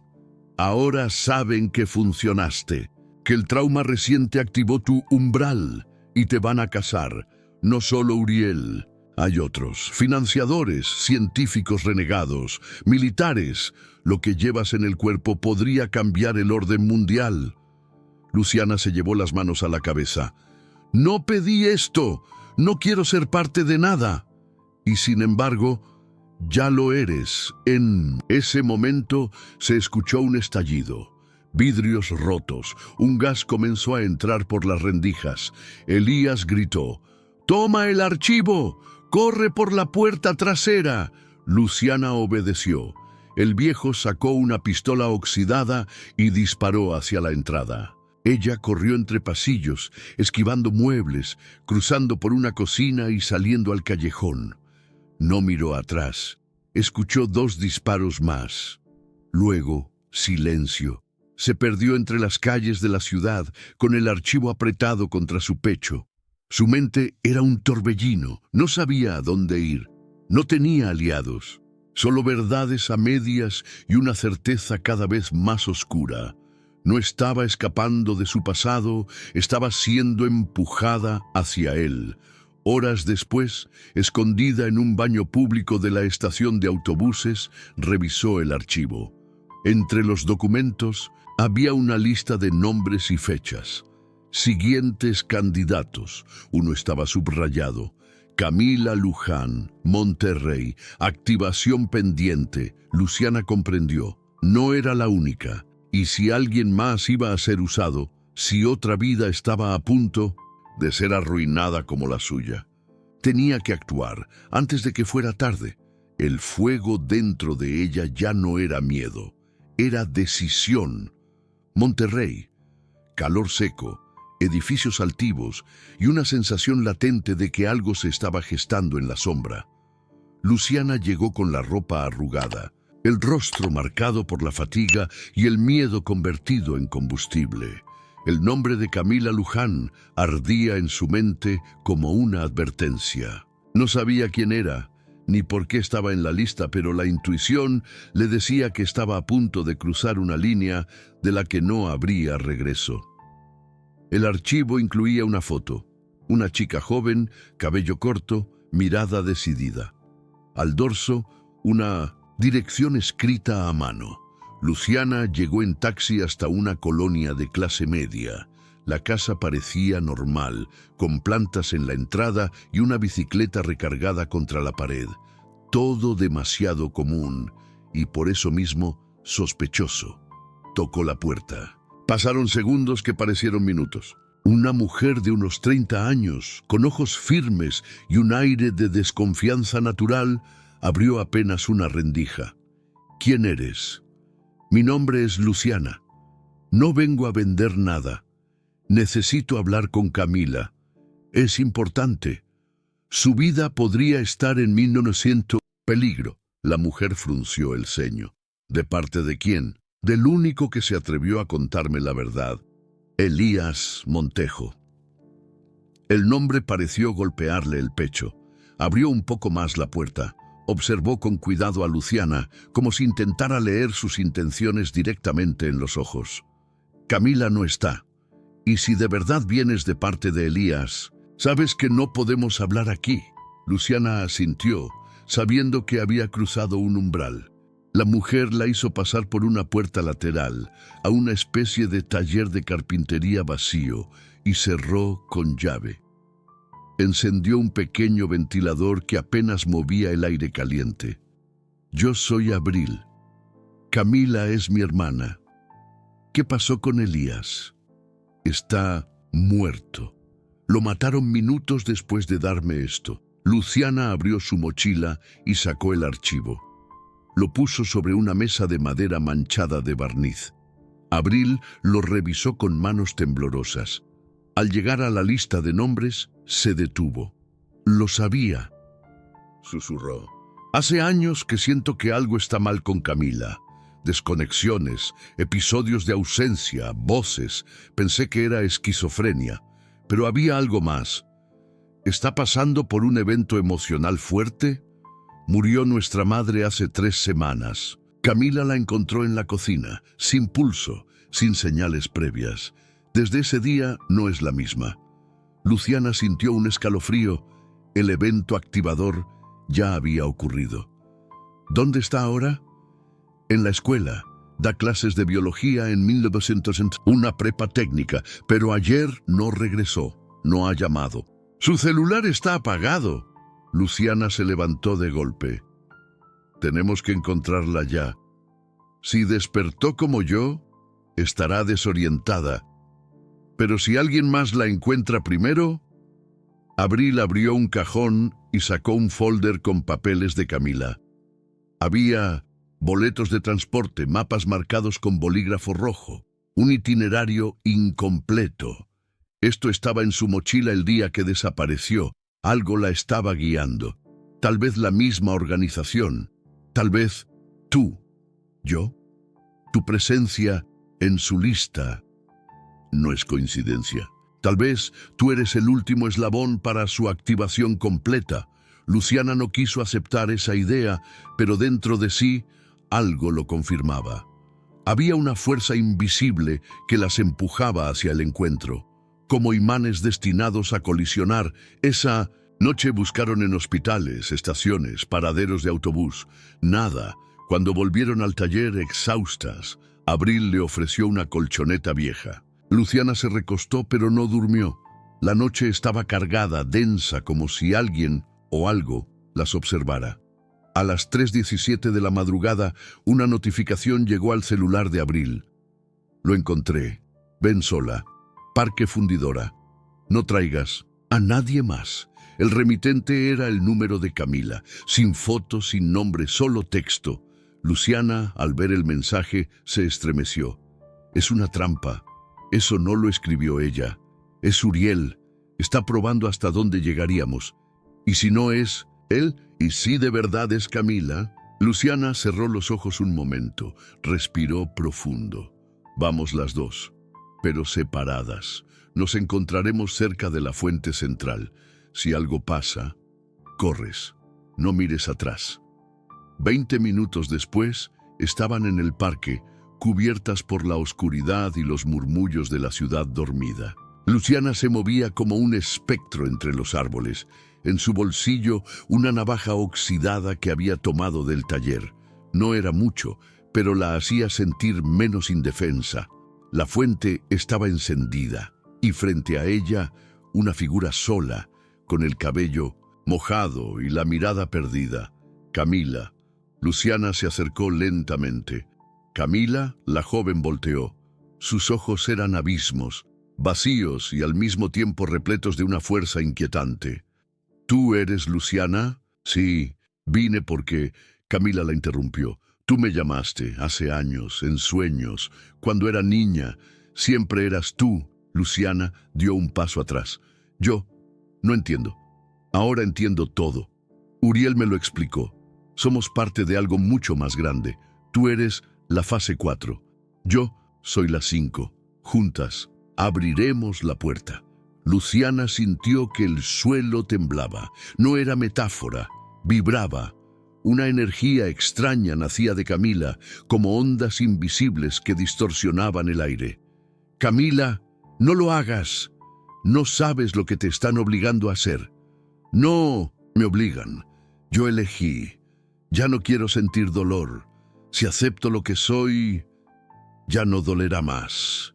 Ahora saben que funcionaste, que el trauma reciente activó tu umbral y te van a casar. No solo Uriel, hay otros, financiadores, científicos renegados, militares. Lo que llevas en el cuerpo podría cambiar el orden mundial. Luciana se llevó las manos a la cabeza. No pedí esto, no quiero ser parte de nada. Y sin embargo, ya lo eres. En ese momento se escuchó un estallido. Vidrios rotos. Un gas comenzó a entrar por las rendijas. Elías gritó: «¡Toma el archivo! ¡Corre por la puerta trasera!». Luciana obedeció. El viejo sacó una pistola oxidada y disparó hacia la entrada. Ella corrió entre pasillos, esquivando muebles, cruzando por una cocina y saliendo al callejón. No miró atrás. Escuchó 2 disparos más. Luego, silencio. Se perdió entre las calles de la ciudad, con el archivo apretado contra su pecho. Su mente era un torbellino. No sabía a dónde ir. No tenía aliados. Solo verdades a medias y una certeza cada vez más oscura. No estaba escapando de su pasado, estaba siendo empujada hacia él. Horas después, escondida en un baño público de la estación de autobuses, revisó el archivo. Entre los documentos había una lista de nombres y fechas. Siguientes candidatos. Uno estaba subrayado: Camila Luján, Monterrey, activación pendiente. Luciana comprendió. No era la única. Y si alguien más iba a ser usado, si otra vida estaba a punto de ser arruinada como la suya. Tenía que actuar antes de que fuera tarde. El fuego dentro de ella ya no era miedo, era decisión. Monterrey, calor seco, edificios altivos y una sensación latente de que algo se estaba gestando en la sombra. Luciana llegó con la ropa arrugada, el rostro marcado por la fatiga y el miedo convertido en combustible. El nombre de Camila Luján ardía en su mente como una advertencia. No sabía quién era, ni por qué estaba en la lista, pero la intuición le decía que estaba a punto de cruzar una línea de la que no habría regreso. El archivo incluía una foto, una chica joven, cabello corto, mirada decidida. Al dorso, una dirección escrita a mano. Luciana llegó en taxi hasta una colonia de clase media. La casa parecía normal, con plantas en la entrada y una bicicleta recargada contra la pared. Todo demasiado común y por eso mismo sospechoso. Tocó la puerta. Pasaron segundos que parecieron minutos. Una mujer de unos 30 años, con ojos firmes y un aire de desconfianza natural, abrió apenas una rendija. ¿Quién eres? Mi nombre es Luciana. No vengo a vender nada. Necesito hablar con Camila. Es importante. Su vida podría estar en 1900. Peligro. La mujer frunció el ceño. ¿De parte de quién? Del único que se atrevió a contarme la verdad. Elías Montejo. El nombre pareció golpearle el pecho. Abrió un poco más la puerta. Observó con cuidado a Luciana, como si intentara leer sus intenciones directamente en los ojos. Camila no está. Y si de verdad vienes de parte de Elías, sabes que no podemos hablar aquí. Luciana asintió, sabiendo que había cruzado un umbral. La mujer la hizo pasar por una puerta lateral, a una especie de taller de carpintería vacío, y cerró con llave. Encendió un pequeño ventilador que apenas movía el aire caliente. Yo soy Abril. Camila es mi hermana. ¿Qué pasó con Elías? Está muerto. Lo mataron minutos después de darme esto. Luciana abrió su mochila y sacó el archivo. Lo puso sobre una mesa de madera manchada de barniz. Abril lo revisó con manos temblorosas. Al llegar a la lista de nombres, se detuvo. «Lo sabía», susurró. «Hace años que siento que algo está mal con Camila. Desconexiones, episodios de ausencia, voces. Pensé que era esquizofrenia, pero había algo más. ¿Está pasando por un evento emocional fuerte? Murió nuestra madre hace 3 semanas. Camila la encontró en la cocina, sin pulso, sin señales previas. Desde ese día no es la misma». Luciana sintió un escalofrío. El evento activador ya había ocurrido. ¿Dónde está ahora? En la escuela. Da clases de biología en 1900, una prepa técnica, pero ayer no regresó, no ha llamado. Su celular está apagado. Luciana se levantó de golpe. Tenemos que encontrarla ya. Si despertó como yo, estará desorientada. Pero si alguien más la encuentra primero... Abril abrió un cajón y sacó un folder con papeles de Camila. Había boletos de transporte, mapas marcados con bolígrafo rojo, un itinerario incompleto. Esto estaba en su mochila el día que desapareció. Algo la estaba guiando. Tal vez la misma organización. Tal vez tú, yo, tu presencia en su lista. No es coincidencia. Tal vez tú eres el último eslabón para su activación completa. Luciana no quiso aceptar esa idea, pero dentro de sí algo lo confirmaba. Había una fuerza invisible que las empujaba hacia el encuentro. Como imanes destinados a colisionar, esa noche buscaron en hospitales, estaciones, paraderos de autobús. Nada. Cuando volvieron al taller exhaustas, Abril le ofreció una colchoneta vieja. Luciana se recostó, pero no durmió. La noche estaba cargada, densa, como si alguien o algo las observara. A las 3:17 de la madrugada, una notificación llegó al celular de Abril. Lo encontré. Ven sola. Parque Fundidora. No traigas a nadie más. El remitente era el número de Camila. Sin foto, sin nombre, solo texto. Luciana, al ver el mensaje, se estremeció. Es una trampa. Eso no lo escribió ella. Es Uriel. Está probando hasta dónde llegaríamos. ¿Y si no es él? ¿Y si de verdad es Camila? Luciana cerró los ojos un momento. Respiró profundo. Vamos las dos, pero separadas. Nos encontraremos cerca de la fuente central. Si algo pasa, corres. No mires atrás. 20 minutos después, estaban en el parque, cubiertas por la oscuridad y los murmullos de la ciudad dormida. Luciana se movía como un espectro entre los árboles. En su bolsillo, una navaja oxidada que había tomado del taller. No era mucho, pero la hacía sentir menos indefensa. La fuente estaba encendida, y frente a ella, una figura sola, con el cabello mojado y la mirada perdida. Camila. Luciana se acercó lentamente. Camila, la joven, volteó. Sus ojos eran abismos, vacíos y al mismo tiempo repletos de una fuerza inquietante. ¿Tú eres Luciana? Sí, vine porque... Camila la interrumpió. Tú me llamaste hace años, en sueños, cuando era niña. Siempre eras tú. Luciana dio un paso atrás. Yo no entiendo. Ahora entiendo todo. Uriel me lo explicó. Somos parte de algo mucho más grande. Tú eres la fase 4. Yo soy la 5. Juntas abriremos la puerta. Luciana sintió que el suelo temblaba. No era metáfora, vibraba. Una energía extraña nacía de Camila, como ondas invisibles que distorsionaban el aire. Camila, no lo hagas. No sabes lo que te están obligando a hacer. No me obligan. Yo elegí. Ya no quiero sentir dolor. Si acepto lo que soy, ya no dolerá más.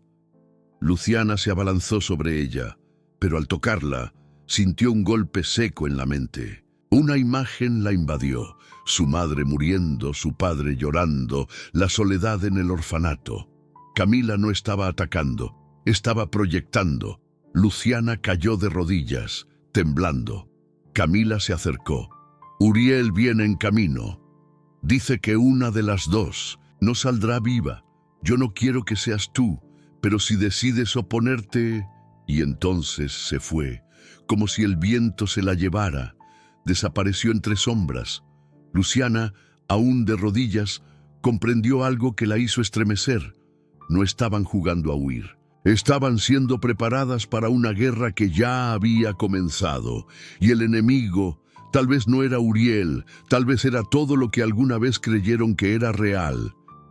Luciana se abalanzó sobre ella, pero al tocarla, sintió un golpe seco en la mente. Una imagen la invadió, su madre muriendo, su padre llorando, la soledad en el orfanato. Camila no estaba atacando, estaba proyectando. Luciana cayó de rodillas, temblando. Camila se acercó. Uriel viene en camino. Dice que una de las dos no saldrá viva. Yo no quiero que seas tú, pero si decides oponerte... Y entonces se fue, como si el viento se la llevara. Desapareció entre sombras. Luciana, aún de rodillas, comprendió algo que la hizo estremecer. No estaban jugando a huir. Estaban siendo preparadas para una guerra que ya había comenzado. Y el enemigo tal vez no era Uriel, tal vez era todo lo que alguna vez creyeron que era real.